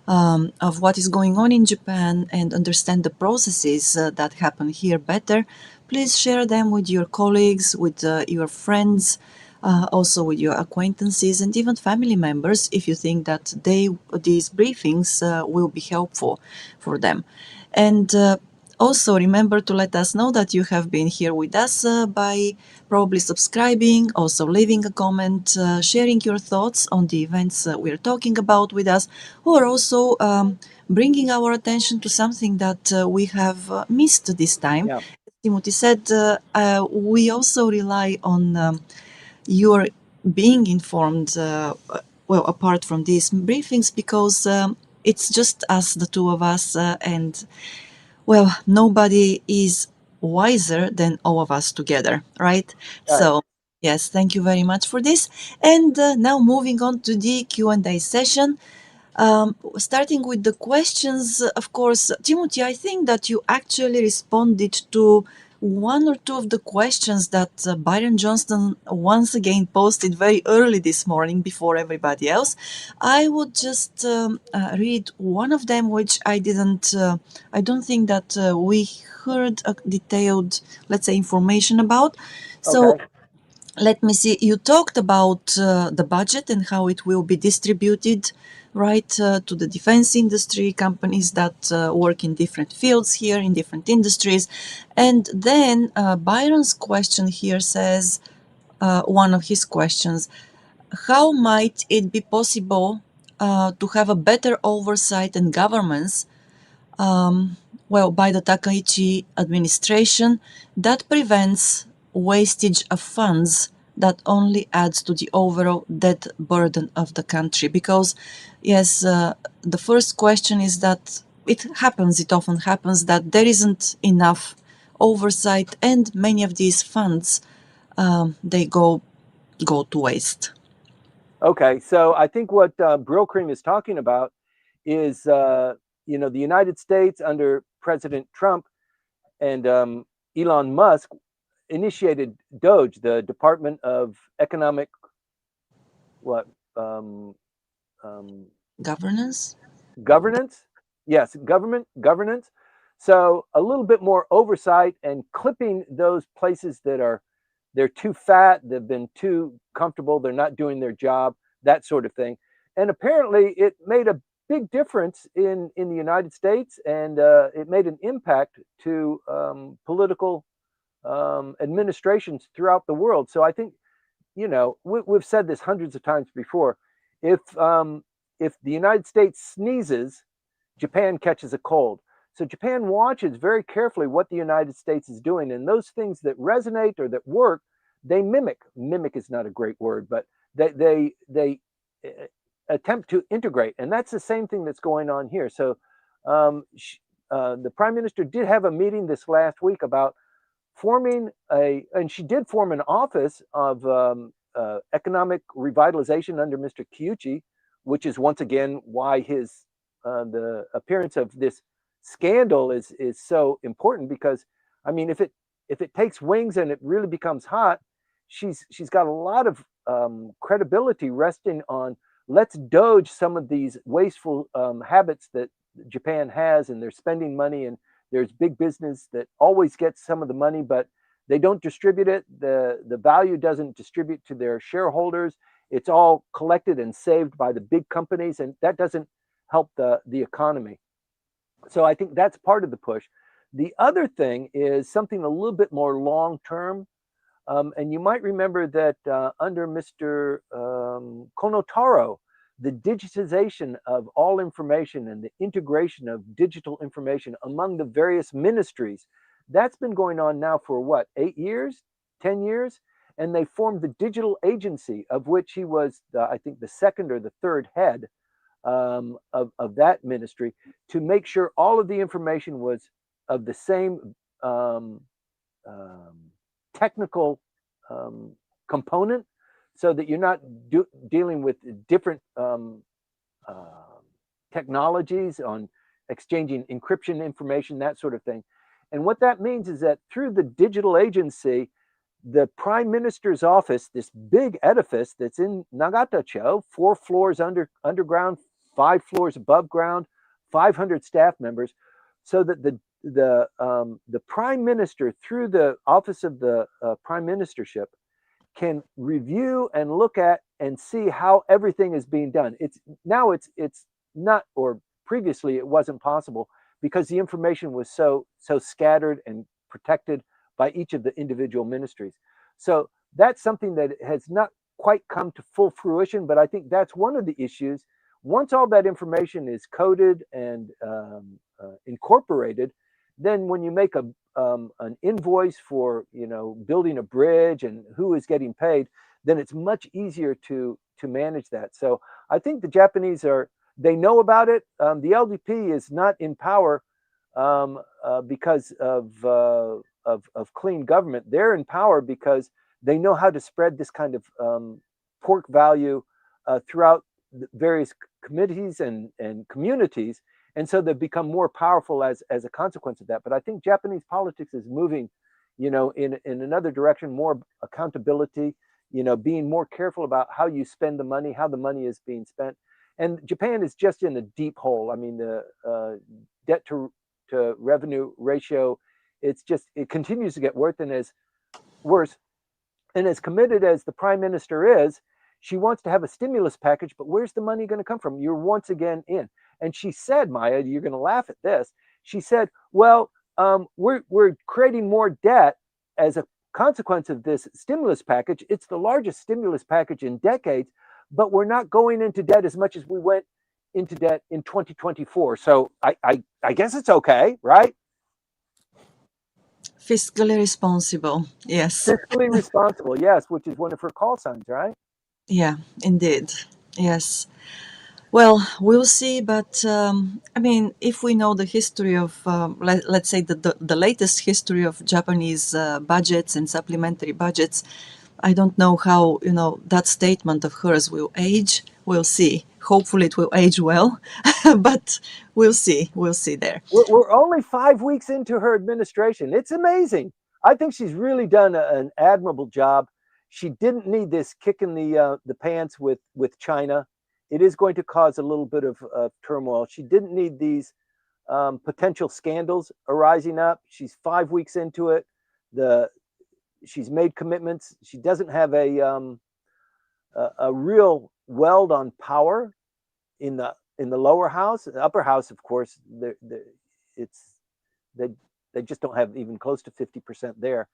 of what is going on in Japan and understand the processes that happen here better, please share them with your colleagues, with your friends, also with your acquaintances and even family members if you think that these briefings will be helpful for them. And also remember to let us know that you have been here with us by probably subscribing, also leaving a comment, sharing your thoughts on the events we're talking about with us, or also bringing our attention to something that we have missed this time. Yeah. Timothy said, we also rely on your being informed, well, apart from these briefings, because it's just us, the two of us, and well, nobody is wiser than all of us together, right? So, yes, thank you very much for this. And now moving on to the Q&A session. Starting with the questions, of course, Timothy, I think that you actually responded to one or two of the questions that Byron Johnston once again posted very early this morning before everybody else. I would just read one of them, which I don't think that we heard a detailed, let's say, information about. So let me see. You talked about the budget and how it will be distributed, right, to the defense industry, companies that work in different fields here, in different industries. And then Byron's question here says, one of his questions, how might it be possible to have a better oversight and governance by the Takaichi administration that prevents wastage of funds that only adds to the overall debt burden of the country? Because, yes, the first question is that it often happens that there isn't enough oversight, and many of these funds, they go to waste. Okay, so I think what Brill Cream is talking about is, the United States under President Trump and Elon Musk initiated DOGE, the Department of Economic Governance? Governance? Yes, government governance. So a little bit more oversight and clipping those places that they're too fat, they've been too comfortable, they're not doing their job, that sort of thing. And apparently it made a big difference in the United States, and it made an impact to political administrations throughout the world. So I think, we've said this hundreds of times before. If the United States sneezes, Japan catches a cold. So Japan watches very carefully what the United States is doing, and those things that resonate or that work, they mimic. Mimic is not a great word, but they attempt to integrate, and that's the same thing that's going on here. So the Prime Minister did have a meeting this last week about forming and she did form an office of economic revitalization under Mr. Takaichi, which is once again why the appearance of this scandal is so important, because I mean, if it takes wings and it really becomes hot, she's got a lot of credibility resting on, let's doge some of these wasteful habits that Japan has, and they're spending money, and there's big business that always gets some of the money, but they don't distribute it. The value doesn't distribute to their shareholders. It's all collected and saved by the big companies, and that doesn't help the economy. So I think that's part of the push. The other thing is something a little bit more long term. And you might remember that under Mr. Konotaro, the digitization of all information and the integration of digital information among the various ministries, that's been going on now for what, 8 years, 10 years? And they formed the digital agency, of which he was, I think, the second or the third head of that ministry, to make sure all of the information was of the same technical component, so that you're not dealing with different technologies on exchanging encryption information, that sort of thing. And what that means is that through the digital agency, the Prime Minister's office, this big edifice that's in Nagatacho, 4 floors underground, 5 floors above ground, 500 staff members, so that the Prime Minister, through the office of the Prime Ministership, can review and look at and see how everything is being done. It's not, or previously it wasn't possible, because the information was so scattered and protected by each of the individual ministries. So that's something that has not quite come to full fruition, but I think that's one of the issues. Once all that information is coded and incorporated, then when you make an invoice for building a bridge and who is getting paid, then it's much easier to manage that. So I think the Japanese they know about it. The LDP is not in power because of clean government. They're in power because they know how to spread this kind of pork value throughout various committees and communities. And so they've become more powerful as a consequence of that. But I think Japanese politics is moving, in another direction, more accountability, being more careful about how you spend the money, how the money is being spent. And Japan is just in a deep hole. I mean, the debt to revenue ratio, it continues to get worse. And as committed as the Prime Minister is, she wants to have a stimulus package, but where's the money going to come from? You're once again in. And she said, Maya, you're going to laugh at this. She said, well, we're creating more debt as a consequence of this stimulus package. It's the largest stimulus package in decades, but we're not going into debt as much as we went into debt in 2024. So I guess it's okay, right? Fiscally responsible, yes. Fiscally responsible, yes, which is one of her call signs, right? Yeah, indeed. Yes. Well, we'll see, but I mean, if we know the history of, let's say, the latest history of Japanese budgets and supplementary budgets, I don't know how, that statement of hers will age. We'll see. Hopefully it will age well, but we'll see. We'll see there. We're only 5 weeks into her administration. It's amazing. I think she's really done an admirable job. She didn't need this kick in the pants with China. It is going to cause a little bit of turmoil. She didn't need these potential scandals arising up. She's 5 weeks into it. She's made commitments. She doesn't have a real weld on power in the lower house. The upper house, of course, they just don't have even close to 50% there.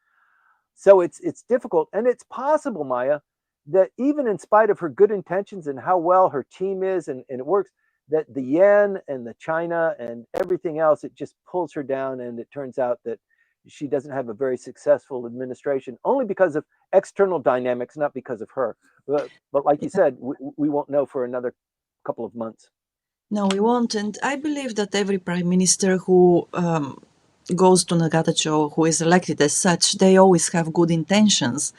So it's difficult, and it's possible, Maya, that even in spite of her good intentions and how well her team is and it works, that the yen and the China and everything else, it just pulls her down. And it turns out that she doesn't have a very successful administration only because of external dynamics, not because of her. But like you said, we won't know for another couple of months. No, we won't. And I believe that every prime minister who goes to Nagatacho, who is elected as such, they always have good intentions.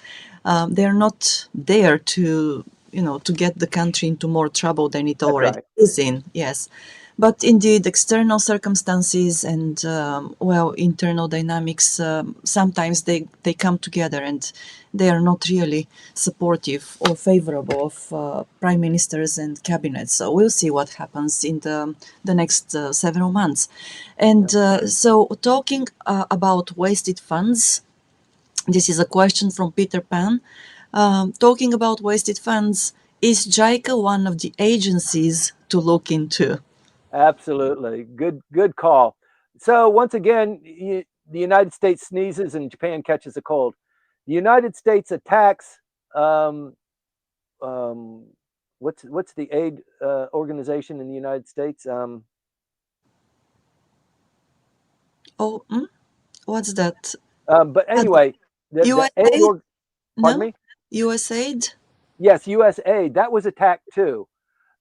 They're not there to, to get the country into more trouble than it That's already right. is in. Yes. But indeed, external circumstances and, internal dynamics, sometimes they come together and they are not really supportive or favorable of prime ministers and cabinets. So we'll see what happens in the next several months. And so, talking about wasted funds, this is a question from Peter Pan. Talking about wasted funds, is JICA one of the agencies to look into? Absolutely. Good call. So once again, the United States sneezes and Japan catches a cold. The United States attacks um, um, what's the aid organization in the United States? Oh, what's that? But anyway, the aid USAID? pardon No? me. USAID? Yes, USA. That was attacked too,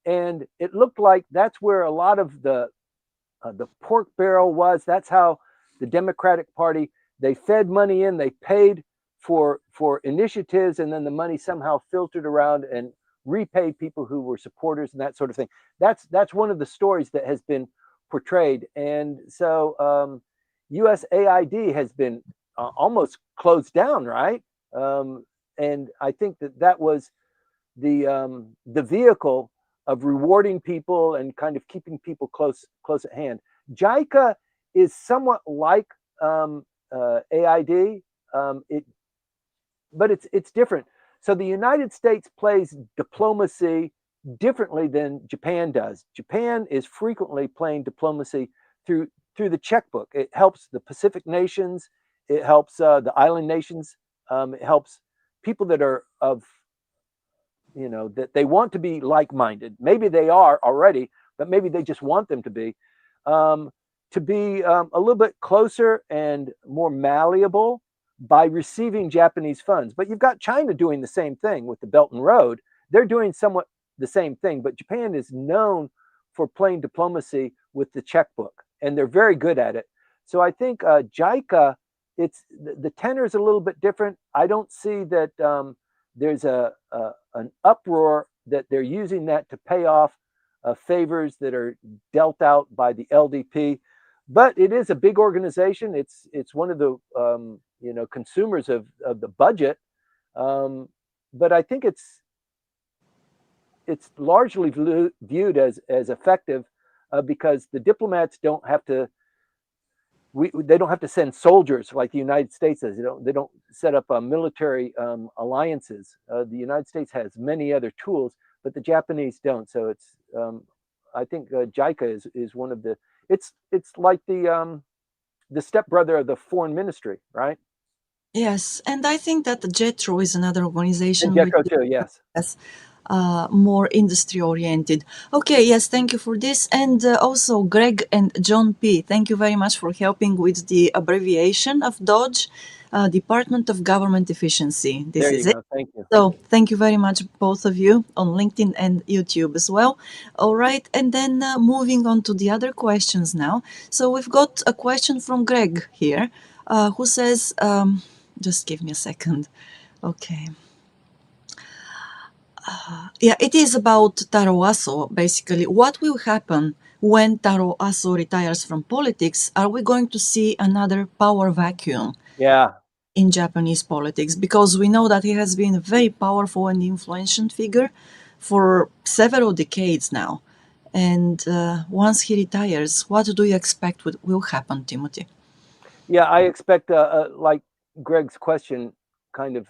and it looked like that's where a lot of the pork barrel was. That's how the Democratic Party, they fed money in, they paid for initiatives, and then the money somehow filtered around and repaid people who were supporters and that sort of thing. That's one of the stories that has been portrayed, and so USAID has been almost closed down, right? And I think that was the vehicle of rewarding people and kind of keeping people close at hand. JICA is somewhat like AID, it but it's different. So the United States plays diplomacy differently than Japan does. Japan is frequently playing diplomacy through the checkbook. It helps the Pacific nations. It helps the island nations. It helps people that are of that they want to be like-minded. Maybe they are already, but maybe they just want them um, to be a little bit closer and more malleable by receiving Japanese funds. But you've got China doing the same thing with the Belt and Road. They're doing somewhat the same thing, but Japan is known for playing diplomacy with the checkbook, and they're very good at it. So I think JICA, it's the tenor is a little bit different. I don't see that there's an uproar that they're using that to pay off favors that are dealt out by the LDP. But it is a big organization. It's one of the consumers of the budget. But I think it's largely viewed as effective because the diplomats don't have to they don't have to send soldiers like the United States does. They don't set up military alliances. The United States has many other tools, but the Japanese don't. So it's I think JICA is one of the it's like the stepbrother of the foreign ministry, right? Yes, and I think that JETRO is another And organization which JETRO too, yes. is more industry oriented. Okay, yes, thank you for this. And also, Greg and John P., thank you very much for helping with the abbreviation of DOGE, Department of Government Efficiency. This There is you it. go. Thank you. So, thank you very much, both of you, on LinkedIn and YouTube as well. All right, and then moving on to the other questions now. So, we've got a question from Greg here who says, just give me a second. Okay. Yeah, it is about Taro Aso, basically. What will happen when Taro Aso retires from politics? Are we going to see another power vacuum Yeah. in Japanese politics? Because we know that he has been a very powerful and influential figure for several decades now. And once he retires, what do you expect will happen, Timothy? Yeah, I expect, like Greg's question kind of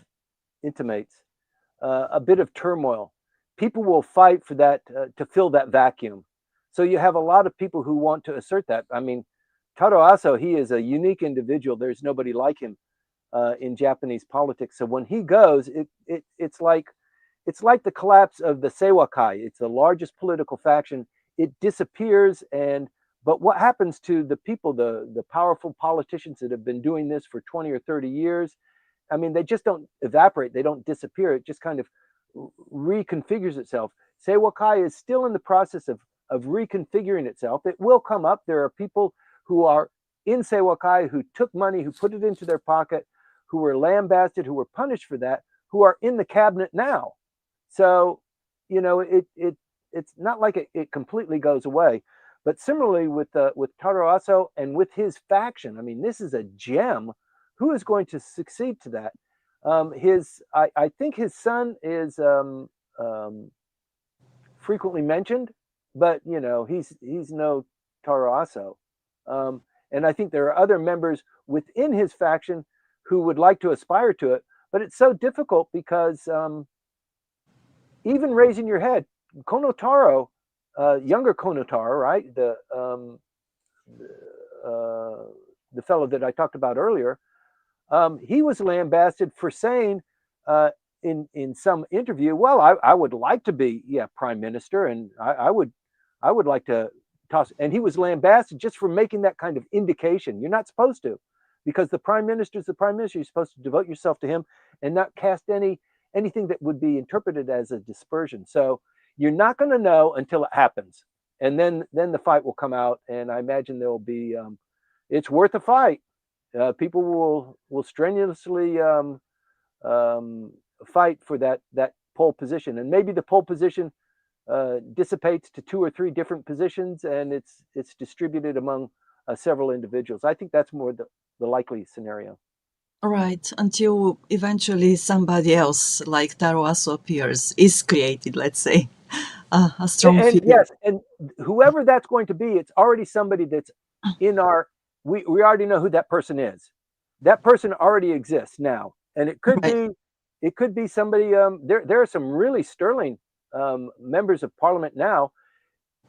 intimates, a bit of turmoil. People will fight for that to fill that vacuum. So you have a lot of people who want to assert that. I mean, Taro Aso, he is a unique individual. There's nobody like him in Japanese politics. So when he goes, it's like the collapse of the Seiwakai. It's the largest political faction it disappears. But what happens to the people, the powerful politicians that have been doing this for 20 or 30 years? I mean, they just don't evaporate. They don't disappear. It just kind of reconfigures itself. Seiwakai is still in the process of reconfiguring itself. It will come up. There are people who are in Seiwakai who took money, who put it into their pocket, who were lambasted, who were punished for that, who are in the cabinet now. So, it's not like it completely goes away. But similarly with Taro Aso and with his faction, I mean, this is a gem. Who is going to succeed to that? I think his son is frequently mentioned, but he's no Taro Aso. And I think there are other members within his faction who would like to aspire to it, but it's so difficult because even raising your head, Konotaro, younger Konotaro, right? The fellow that I talked about earlier, he was lambasted for saying in some interview, well, I would like to be prime minister, and I would like to toss. And he was lambasted just for making that kind of indication. You're not supposed to, because the prime minister is the prime minister. You're supposed to devote yourself to him and not cast anything that would be interpreted as a dispersion. So you're not going to know until it happens, and then the fight will come out. And I imagine there will be. It's worth a fight. People will strenuously fight for that pole position, and maybe the pole position dissipates to 2 or 3 different positions, and it's distributed among several individuals. I think that's more the likely scenario. Right, until eventually somebody else like Taro Aso appears, is created, let's say, a strong And figure. yes, and whoever that's going to be, it's already somebody that's in our. We already know who that person is. That person already exists now, and it could Right. be somebody. There are some really sterling members of parliament now,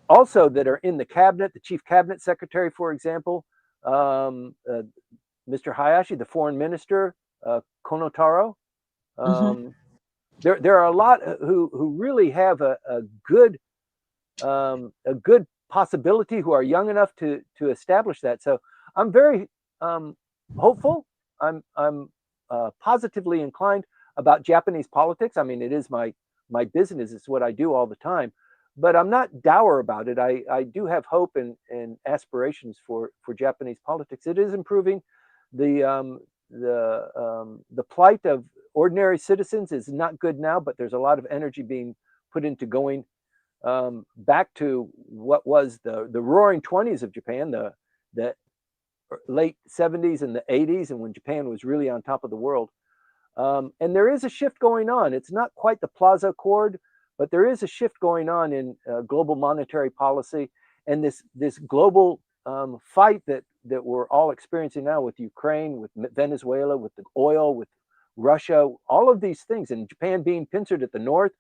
also that are in the cabinet. The chief cabinet secretary, for example, Mr. Hayashi, the foreign minister, Konotaro. Mm-hmm. There are a lot who really have a good possibility, who are young enough to establish that. So I'm very hopeful. I'm positively inclined about Japanese politics. I mean, it is my business. It's what I do all the time. But I'm not dour about it. I do have hope and aspirations for Japanese politics. It is improving. The plight of ordinary citizens is not good now, but there's a lot of energy being put into going back to what was the roaring 20s of Japan, the late 70s and the 80s, and when Japan was really on top of the world. And there is a shift going on. It's not quite the Plaza Accord, but there is a shift going on in global monetary policy, and this global fight that we're all experiencing now with Ukraine, with Venezuela, with the oil, with Russia, all of these things, and Japan being pincered at the north,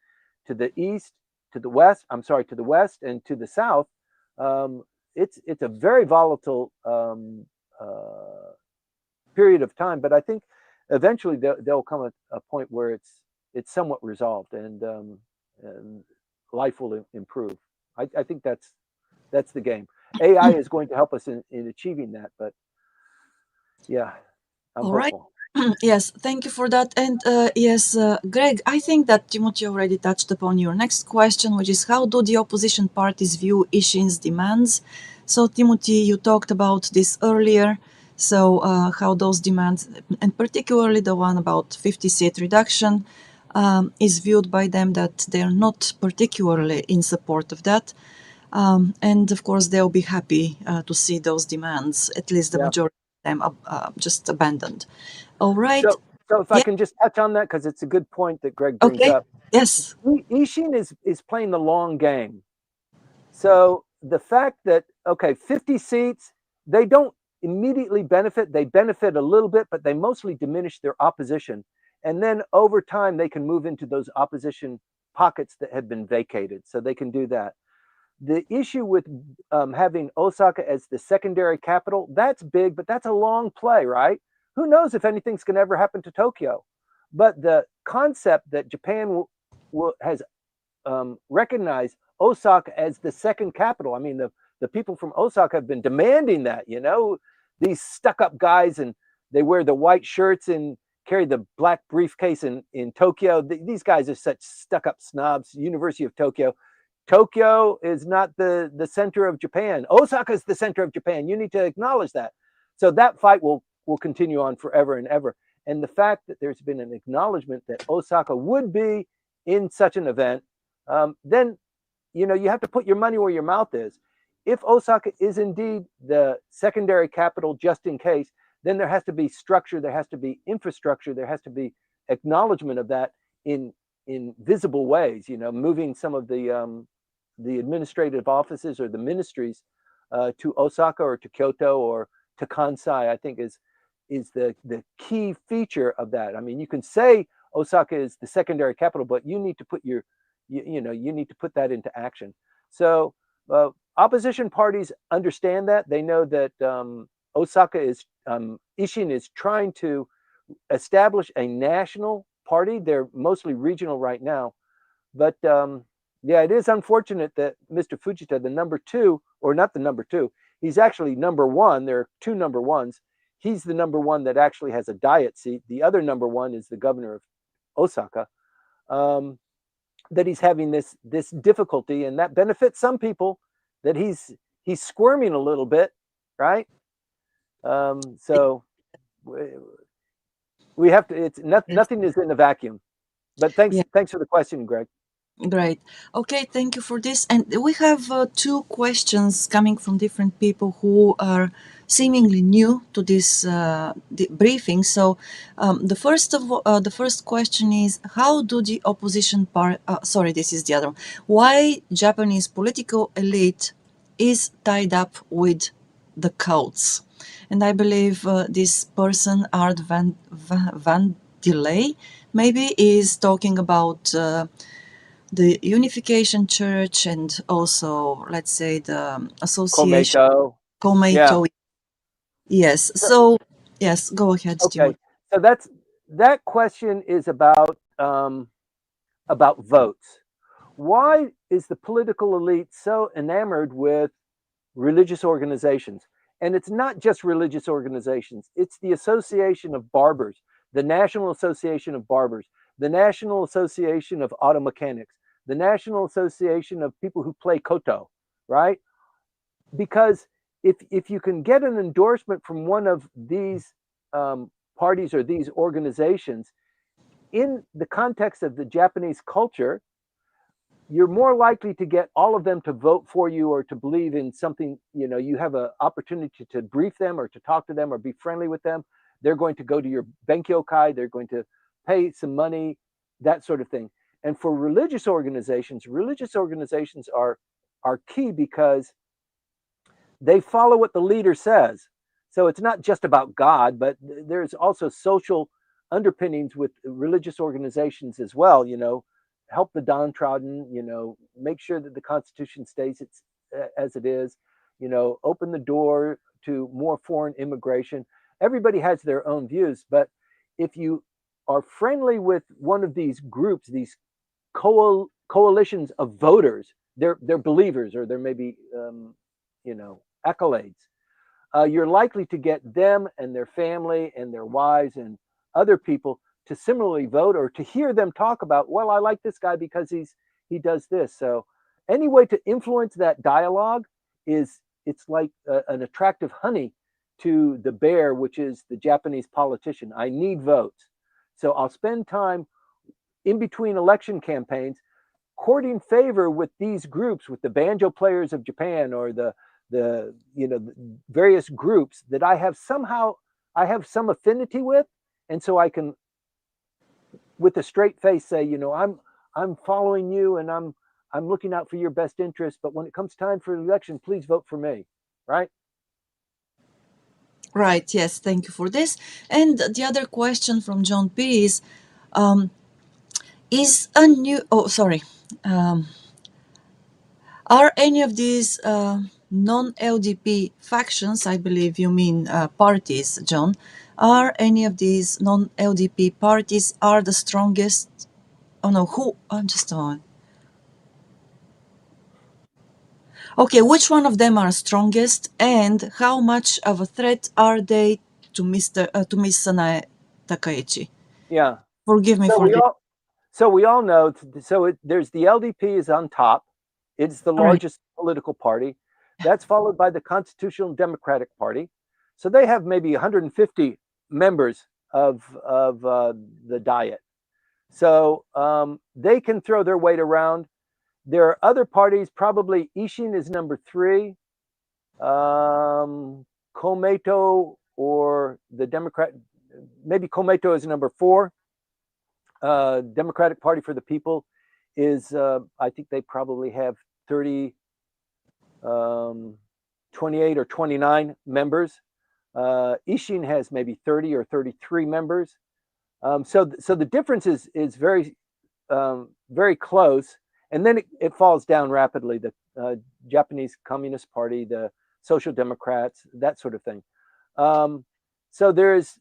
to the east, to the west. I'm sorry, to the west and to the south. It's a very volatile period of time, but I think eventually there'll come a point where it's somewhat resolved, and life will improve. I think that's the game. AI is going to help us in achieving that, but yeah, I'm All right. hopeful. Yes, thank you for that. And yes, Greg, I think that Timothy already touched upon your next question, which is how do the opposition parties view Ishin's demands? So, Timothy, you talked about this earlier. So, how those demands, and particularly the one about 50-seat reduction, is viewed by them that they're not particularly in support of that. And of course, they'll be happy to see those demands, at least the Yeah. majority of them, just abandoned. All right. So if I Yeah. can just touch on that, because it's a good point that Greg brings Okay. up. Yes. Ishin is playing the long game. So the fact that, okay, 50 seats, they don't immediately benefit. They benefit a little bit, but they mostly diminish their opposition. And then over time, they can move into those opposition pockets that have been vacated. So they can do that. The issue with having Osaka as the secondary capital, that's big, but that's a long play, right? Who knows if anything's going to ever happen to Tokyo? But the concept that Japan has recognize Osaka as the second capital. I mean, the people from Osaka have been demanding that, these stuck up guys, and they wear the white shirts and carry the black briefcase in Tokyo. These guys are such stuck up snobs. University of Tokyo. Tokyo is not the center of Japan. Osaka is the center of Japan. You need to acknowledge that. So that fight will continue on forever and ever. And the fact that there's been an acknowledgement that Osaka would be in such an event, then you have to put your money where your mouth is. If Osaka is indeed the secondary capital, just in case, then there has to be structure, there has to be infrastructure, there has to be acknowledgement of that in visible ways. Moving some of the administrative offices or the ministries to Osaka or to Kyoto or to Kansai, I think is the key feature of that. I mean, you can say Osaka is the secondary capital, but you need to put you need to put that into action. So opposition parties understand that. They know that Osaka is Ishin is trying to establish a national party. They're mostly regional right now, but yeah, it is unfortunate that Mr. Fujita, the number two, or not the number two, he's actually number one. There are two number ones. He's the number one that actually has a diet seat. The other number one is the governor of Osaka. That he's having this difficulty, and that benefits some people. That he's squirming a little bit, right? So we have to. It's nothing is in a vacuum. But thanks for the question, Greg. Great. Okay, thank you for this. And we have two questions coming from different people who are seemingly new to this briefing. So the first question is, how do the opposition sorry, this is the other one. Why Japanese political elite is tied up with the cults? And I believe this person, Art Van Delay, maybe is talking about the Unification Church and also, let's say, the association. Komeito. Yeah. Yes. So, yes, go ahead, Okay. Stuart. So that question is about votes. Why is the political elite so enamored with religious organizations? And it's not just religious organizations. It's the Association of Barbers, the National Association of Barbers, the National Association of Auto Mechanics, the National Association of people who play koto, right? Because if you can get an endorsement from one of these parties or these organizations in the context of the Japanese culture, you're more likely to get all of them to vote for you or to believe in something. You have an opportunity to brief them or to talk to them or be friendly with them. They're going to go to your benkyokai. They're going to pay some money, that sort of thing. And for religious organizations are key because they follow what the leader says. So it's not just about God, but there's also social underpinnings with religious organizations as well. Help the downtrodden, make sure that the Constitution stays as it is, open the door to more foreign immigration. Everybody has their own views, but if you are friendly with one of these groups, these coalitions of voters, they're believers, or they're maybe, accolades. You're likely to get them and their family and their wives and other people to similarly vote, or to hear them talk about, well, I like this guy because he does this. So any way to influence that dialogue it's like an attractive honey to the bear, which is the Japanese politician. I need votes. So I'll spend time in between election campaigns courting favor with these groups, with the banjo players of Japan, or the various groups that I have some affinity with. And so I can, with a straight face, say, I'm following you and I'm looking out for your best interest. But when it comes time for election, please vote for me. Right? Right. Yes. Thank you for this. And the other question from John P is a new. Oh, sorry. Are any of these non-LDP factions, I believe you mean parties, John, are any of these non-LDP parties are the strongest? Oh no, who? Just a moment. Okay, which one of them are strongest, and how much of a threat are they to Miss Sanae Takaichi? Yeah. Forgive me So for we this. all we all know. There's the LDP is on top. It's the All right. largest political party. That's followed by the Constitutional Democratic Party. So they have maybe 150 members of the Diet. So they can throw their weight around. There are other parties. Probably Ishin is number three. Komeito or the Democrat, maybe Komeito is number four. Democratic Party for the People is, I think they probably have 30, 28 or 29 members. Ishin has maybe 30 or 33 members. So the difference is very, very close. And then it falls down rapidly. The Japanese Communist Party, the Social Democrats, that sort of thing. So there's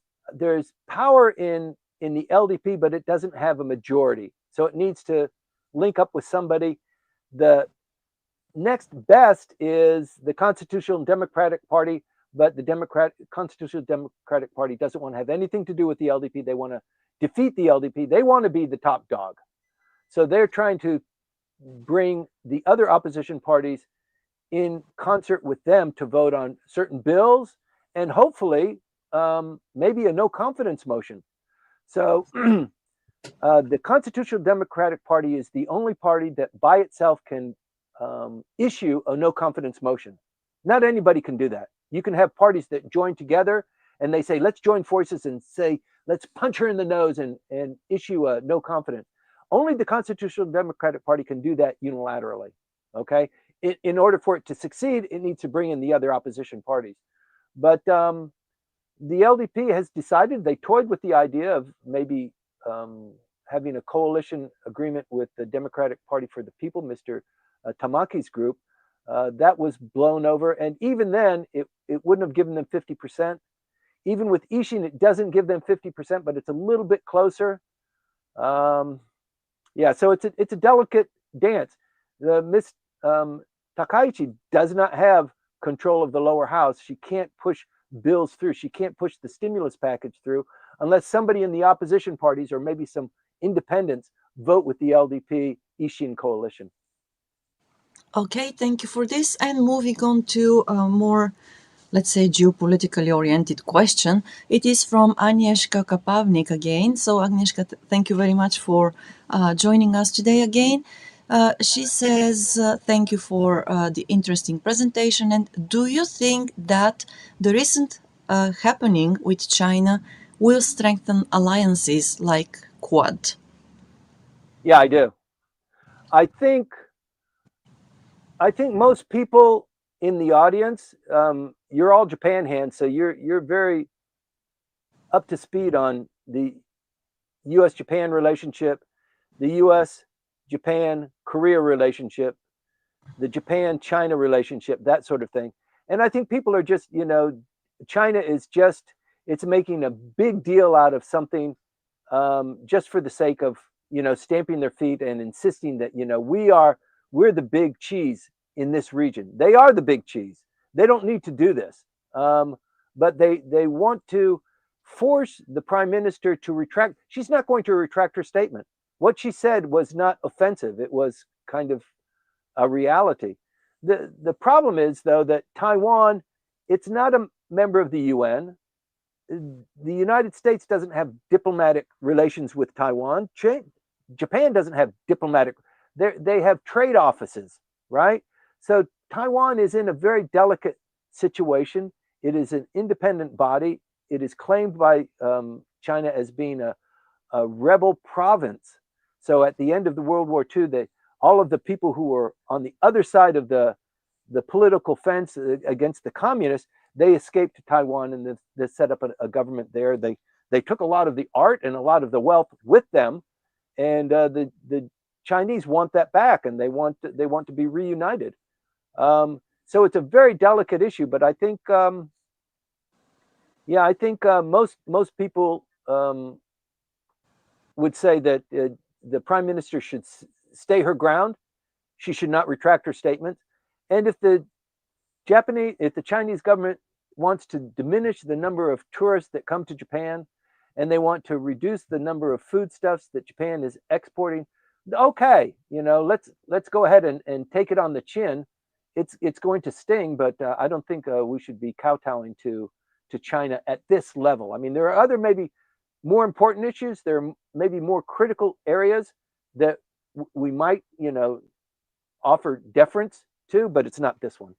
power in the LDP, but it doesn't have a majority. So it needs to link up with somebody. The next best is the Constitutional Democratic Party, but the Constitutional Democratic Party doesn't want to have anything to do with the LDP. They want to defeat the LDP. They want to be the top dog. So they're trying to bring the other opposition parties in concert with them to vote on certain bills and hopefully maybe a no confidence motion. So the Constitutional Democratic Party is the only party that by itself can issue a no confidence motion. Not anybody can do that. You can have parties that join together and they say, let's join forces and say, let's punch her in the nose and issue a no confidence. Only the Constitutional Democratic Party can do that unilaterally. Okay. In order for it to succeed, it needs to bring in the other opposition parties. But the LDP has decided, they toyed with the idea of maybe having a coalition agreement with the Democratic Party for the People, Mr. Tamaki's group. That was blown over. And even then, it wouldn't have given them 50%. Even with Ishin, it doesn't give them 50%, but it's a little bit closer. Yeah, so it's a delicate dance. Miss Takaichi does not have control of the lower house. She can't push bills through. She can't push the stimulus package through unless somebody in the opposition parties or maybe some independents vote with the LDP Ishin coalition. Okay, thank you for this. And moving on to a more, let's say, geopolitically oriented question. It is from Agnieszka Kapavnik again. So, Agnieszka, thank you very much for joining us today again. She says, thank you for the interesting presentation. And do you think that the recent happening with China will strengthen alliances like Quad? Yeah, I do. I think most people in the audience, you're all Japan hands, so you're very up to speed on the U.S.-Japan relationship, the U.S.-Japan-Korea relationship, the Japan-China relationship, that sort of thing. And I think people are just, China is just, it's making a big deal out of something just for the sake of, stamping their feet and insisting that, we're the big cheese in this region. They are the big cheese. They don't need to do this. But they want to force the prime minister to retract. She's not going to retract her statement. What she said was not offensive. It was kind of a reality. The problem is, though, that Taiwan, it's not a member of the UN. The United States doesn't have diplomatic relations with Taiwan. Japan doesn't have diplomatic. They have trade offices, right? So Taiwan is in a very delicate situation. It is an independent body. It is claimed by China as being a rebel province. So at the end of the World War II, all of the people who were on the other side of the political fence against the communists, they escaped to Taiwan and they set up a government there. They took a lot of the art and a lot of the wealth with them, and the Chinese want that back, and they want to be reunited. So it's a very delicate issue, but I think, most people would say that the prime minister should stay her ground. She should not retract her statement. And if the Chinese government wants to diminish the number of tourists that come to Japan, and they want to reduce the number of foodstuffs that Japan is exporting, okay, let's go ahead and take it on the chin. It's going to sting, but I don't think we should be kowtowing to China at this level. I mean, there are other maybe more important issues. There are maybe more critical areas that we might, offer deference to, but it's not this one.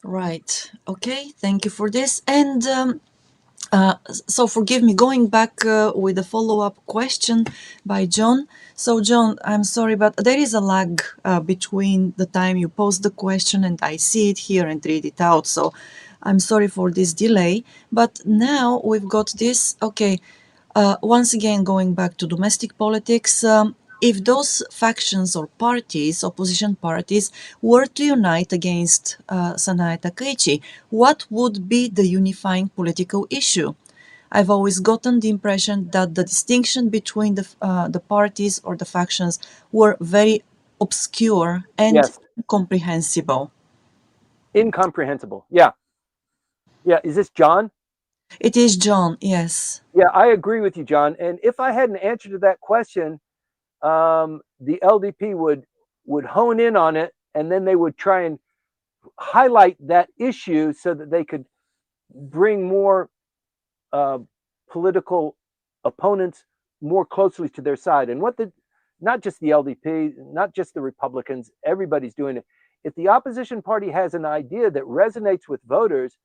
Right. Okay. Thank you for this. And so forgive me, going back with a follow-up question by John. So John, I'm sorry, but there is a lag between the time you post the question and I see it here and read it out. So I'm sorry for this delay. But now we've got this. Okay. Once again, going back to domestic politics, if those factions or parties, opposition parties, were to unite against Sanae Takaichi, what would be the unifying political issue? I've always gotten the impression that the distinction between the parties or the factions were very obscure and Yes, incomprehensible. incomprehensible. Yeah, yeah. Is this John? It is John, yes. Yeah, I agree with you, John. And if I had an answer to that question, the LDP would hone in on it, and then they would try and highlight that issue so that they could bring more uh, political opponents more closely to their side. And not just the LDP, not just the Republicans, everybody's doing it. If the opposition party has an idea that resonates with voters,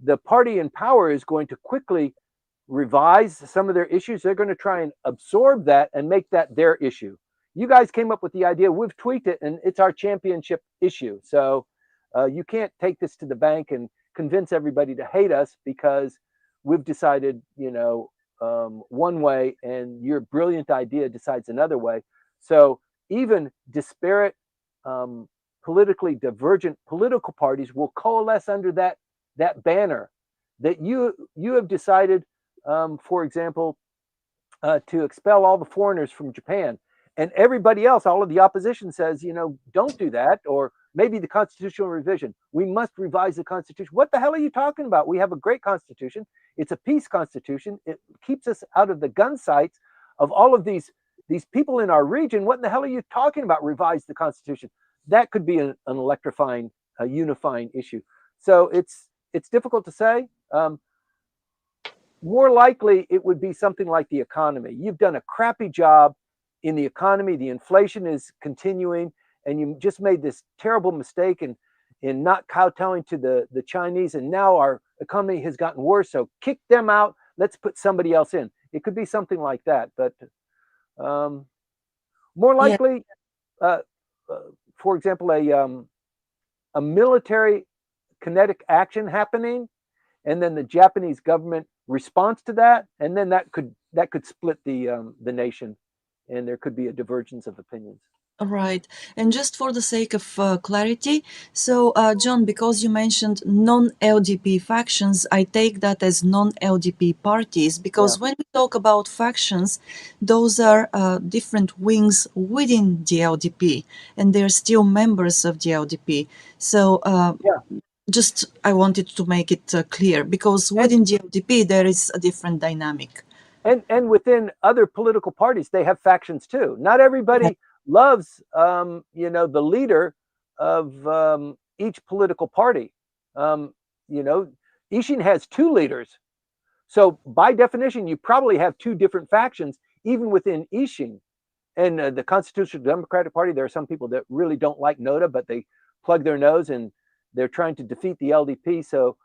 the party in power is going to quickly revise some of their issues. They're going to try and absorb that and make that their issue. You guys came up with the idea. We've tweaked it, and it's our championship issue. So you can't take this to the bank and convince everybody to hate us because we've decided, one way, and your brilliant idea decides another way. So even disparate, politically divergent political parties will coalesce under that banner that you have decided, for example, to expel all the foreigners from Japan. And everybody else, all of the opposition says, don't do that, or maybe the constitutional revision. We must revise the Constitution. What the hell are you talking about? We have a great Constitution. It's a peace Constitution. It keeps us out of the gun sights of all of these people in our region. What in the hell are you talking about? Revise the Constitution. That could be an electrifying, unifying issue. So it's difficult to say. More likely, it would be something like the economy. You've done a crappy job in the economy. The inflation is continuing, and you just made this terrible mistake in not kowtowing to the Chinese, and now our economy has gotten worse. So kick them out. Let's put somebody else in. It could be something like that, but more Yeah. likely, for example, a military kinetic action happening, and then the Japanese government response to that, and then that could split the nation, and there could be a divergence of opinions. Right. And just for the sake of clarity, so John, because you mentioned non-LDP factions, I take that as non-LDP parties, Yeah, because when we talk about factions, those are different wings within the LDP, and they're still members of the LDP. So yeah, just I wanted to make it clear, because and within the LDP, there is a different dynamic. and within other political parties, they have factions too. Not Yeah. everybody loves, the leader of each political party. Um, you know, Ishin has two leaders. So by definition, you probably have two different factions, even within Ishin. And the Constitutional Democratic Party, there are some people that really don't like Noda, but they plug their nose and they're trying to defeat the LDP. So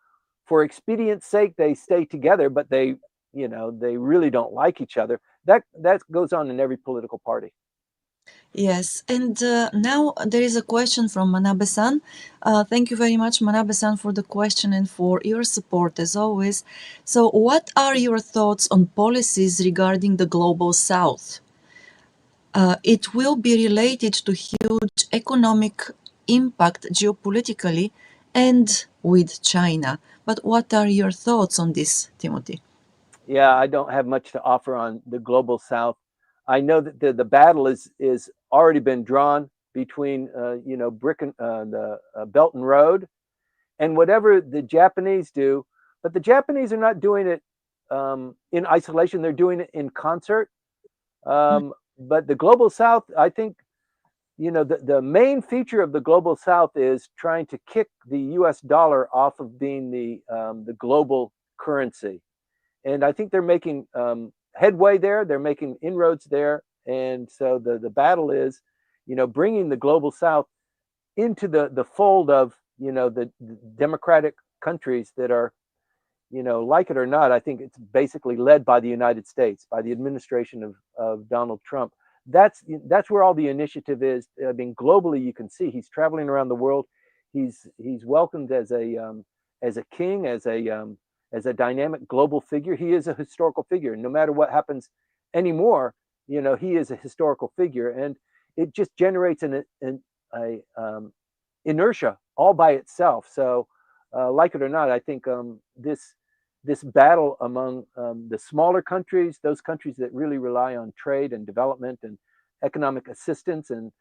for expedience sake, they stay together, but they really don't like each other. That goes on in every political party. Yes, and now there is a question from Manabe-san. Thank you very much, Manabe-san, for the question and for your support as always. So, what are your thoughts on policies regarding the global south? It will be related to huge economic impact geopolitically and with China. But what are your thoughts on this, Timothy? Yeah, I don't have much to offer on the global south. I know that the battle is already been drawn. between brick and the Belt and Road, and whatever the Japanese do. But the Japanese are not doing it in isolation; they're doing it in concert. But the global South, I think, the main feature of the global South is trying to kick the U.S. dollar off of being the global currency, and I think they're making headway there. They're making inroads there, and so the battle is, bringing the global South into the fold of the democratic countries that are, like it or not, I think it's basically led by the United States, by the administration of Donald Trump. That's where all the initiative is. I mean, globally, you can see he's traveling around the world. He's welcomed as a king, as a dynamic global figure. He is a historical figure. No matter what happens anymore, he is a historical figure, and it just generates an inertia all by itself. So, like it or not, I think this battle among the smaller countries, those countries that really rely on trade and development and economic assistance and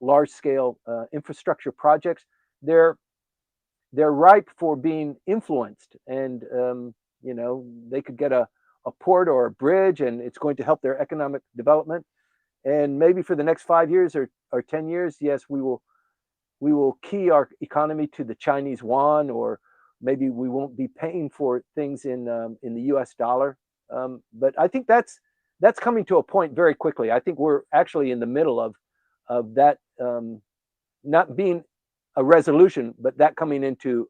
large-scale infrastructure projects, they're ripe for being influenced. And they could get a port or a bridge, and it's going to help their economic development. And maybe for the next 5 years or 10 years, yes, we will key our economy to the Chinese yuan, or maybe we won't be paying for things in the U.S. dollar. But I think that's coming to a point very quickly. I think we're actually in the middle of that not being a resolution, but that coming into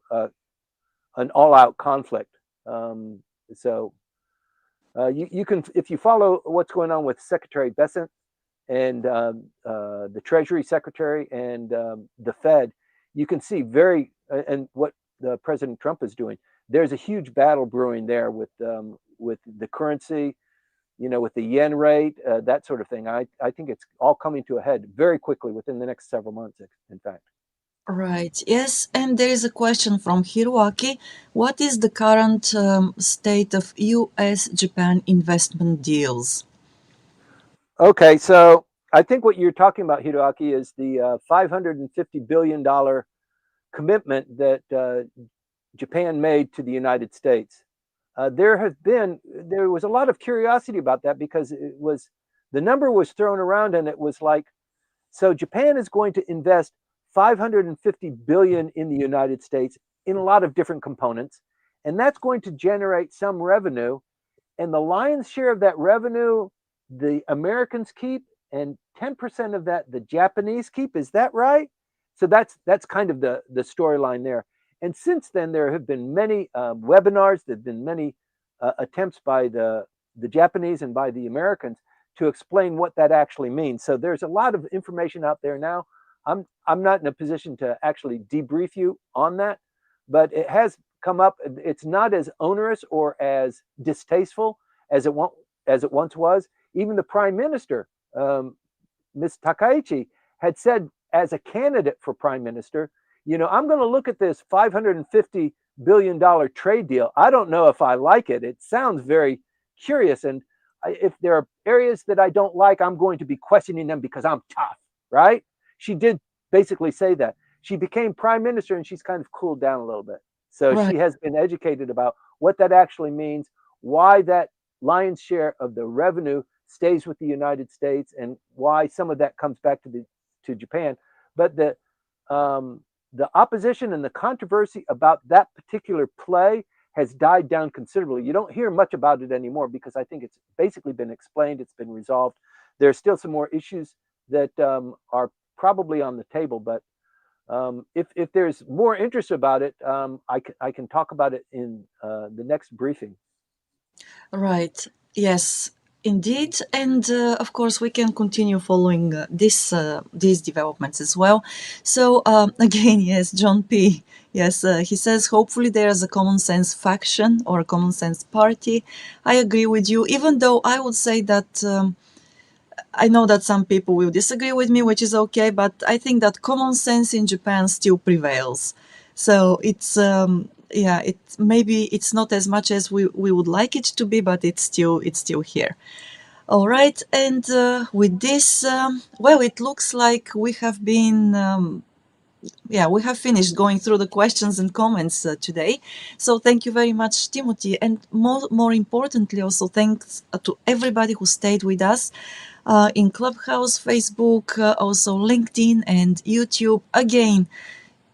an all-out conflict. So you can, if you follow what's going on with Secretary Bessent and the Treasury Secretary and the Fed, you can see and what President Trump is doing. There's a huge battle brewing there with the currency, with the yen rate, that sort of thing. I think it's all coming to a head very quickly within the next several months, in fact. Right. Yes, and there is a question from Hiroaki. What is the current state of U.S.-Japan investment deals? Okay, so I think what you're talking about, Hiroaki, is the $550 billion commitment that Japan made to the United States. There was a lot of curiosity about that, because the number was thrown around, and it was like, so Japan is going to invest $550 billion in the United States in a lot of different components, and that's going to generate some revenue, and the lion's share of that revenue the Americans keep, and 10% of that the Japanese keep. Is that right? So that's kind of the storyline there. And since then, there have been many webinars. There have been many attempts by the Japanese and by the Americans to explain what that actually means. So there's a lot of information out there now. I'm not in a position to actually debrief you on that, but it has come up. It's not as onerous or as distasteful as it once was. Even the Prime Minister, Ms. Takaichi, had said, as a candidate for Prime Minister, I'm going to look at this $550 billion trade deal. I don't know if I like it. It sounds very curious. And if there are areas that I don't like, I'm going to be questioning them because I'm tough, right? She did basically say that. She became Prime Minister, and she's kind of cooled down a little bit. So Right. she has been educated about what that actually means, why that lion's share of the revenue stays with the United States, and why some of that comes back to Japan. But the opposition and the controversy about that particular play has died down considerably. You don't hear much about it anymore, because I think it's basically been explained. It's been resolved. There's still some more issues that are probably on the table, but if there's more interest about it, I can talk about it in the next briefing. Right. Yes, indeed. And of course, we can continue following these developments as well. So again, yes, John P. Yes, he says, hopefully there's a common sense faction or a common sense party. I agree with you, even though I would say that I know that some people will disagree with me, which is okay, but I think that common sense in Japan still prevails. So it's maybe it's not as much as we would like it to be, but it's still here. All right, and with this, well, it looks like we have been, we have finished going through the questions and comments today. So thank you very much, Timothy, and more importantly, also thanks to everybody who stayed with us in Clubhouse, Facebook, also LinkedIn and YouTube. Again,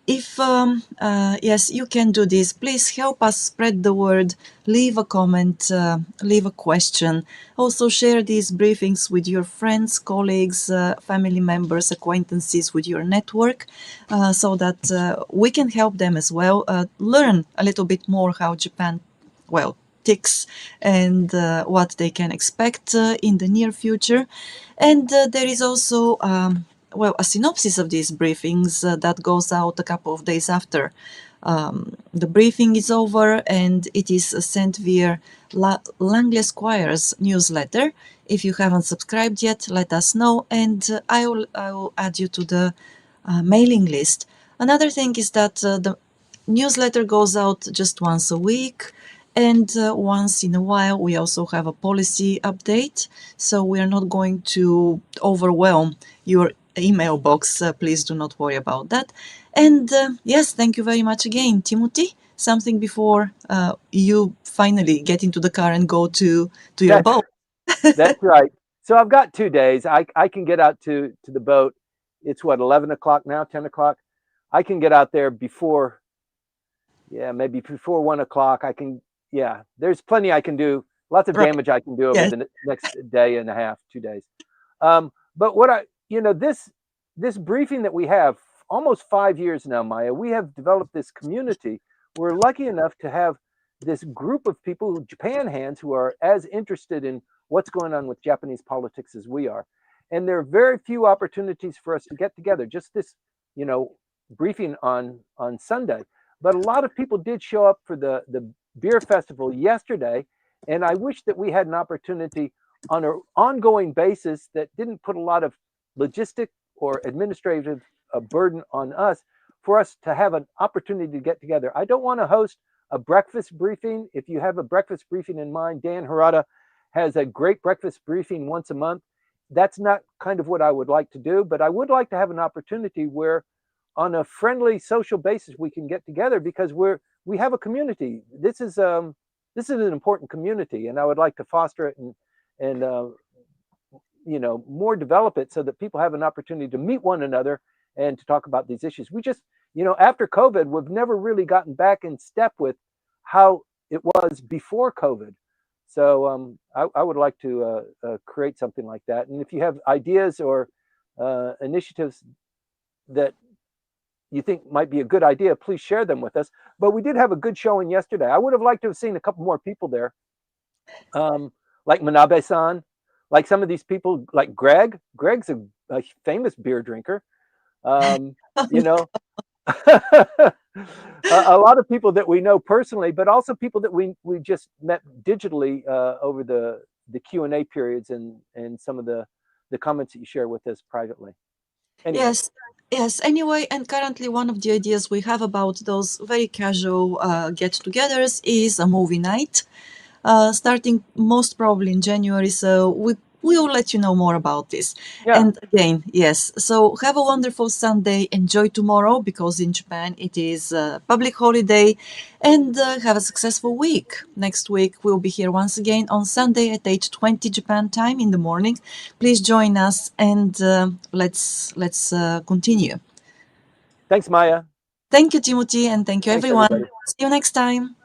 if yes, you can do this, please help us spread the word. Leave a comment, leave a question. Also share these briefings with your friends, colleagues, family members, acquaintances, with your network, so that we can help them as well learn a little bit more how Japan, well, ticks, and what they can expect in the near future. And there is also well, a synopsis of these briefings that goes out a couple of days after the briefing is over, and it is sent via Langley Squire's newsletter. If you haven't subscribed yet, let us know, and I will add you to the mailing list. Another thing is that the newsletter goes out just once a week, and once in a while we also have a policy update, so we are not going to overwhelm your email box. Please do not worry about that. And yes, thank you very much again, Timothy. Something before you finally get into the car and go to your That's boat. that's right. So I've got 2 days. I can get out to the boat. It's what, 11 o'clock now, 10 o'clock. I can get out there before, yeah, maybe before 1 o'clock. I can, yeah. There's plenty I can do. Lots of Right. damage I can do over Yes. the next day and a half, 2 days. But what this briefing that we have, almost 5 years now, Maya, we have developed this community. We're lucky enough to have this group of people, Japan hands, who are as interested in what's going on with Japanese politics as we are. And there are very few opportunities for us to get together. Just this, you know, briefing on Sunday. But a lot of people did show up for the beer festival yesterday, and I wish that we had an opportunity on an ongoing basis that didn't put a lot of logistic or administrative burden on us, for us to have an opportunity to get together. I don't want to host a breakfast briefing. If you have a breakfast briefing in mind, Dan Harada has a great breakfast briefing once a month. That's not kind of what I would like to do, but I would like to have an opportunity where on a friendly social basis we can get together, because we have a community. This is an important community, and I would like to foster it and more develop it so that people have an opportunity to meet one another and to talk about these issues. We just, after COVID, we've never really gotten back in step with how it was before COVID. So I would like to create something like that. And if you have ideas or initiatives that you think might be a good idea, please share them with us. But we did have a good showing yesterday. I would have liked to have seen a couple more people there, like Manabe-san, like some of these people, like Greg. Greg's a famous beer drinker. You know, a lot of people that we know personally, but also people that we just met digitally over the Q&A periods and some of the comments that you share with us privately. Anyway. Yes. Anyway, and currently one of the ideas we have about those very casual get-togethers is a movie night, starting most probably in January. So we will let you know more about this. Yeah. And again, yes. So have a wonderful Sunday. Enjoy tomorrow, because in Japan it is a public holiday, and have a successful week. Next week we'll be here once again on Sunday at 8:20 Japan time in the morning. Please join us, and let's continue. Thanks, Maya. Thank you, Timothy, and thank you, Thanks, everyone. everybody. See you next time.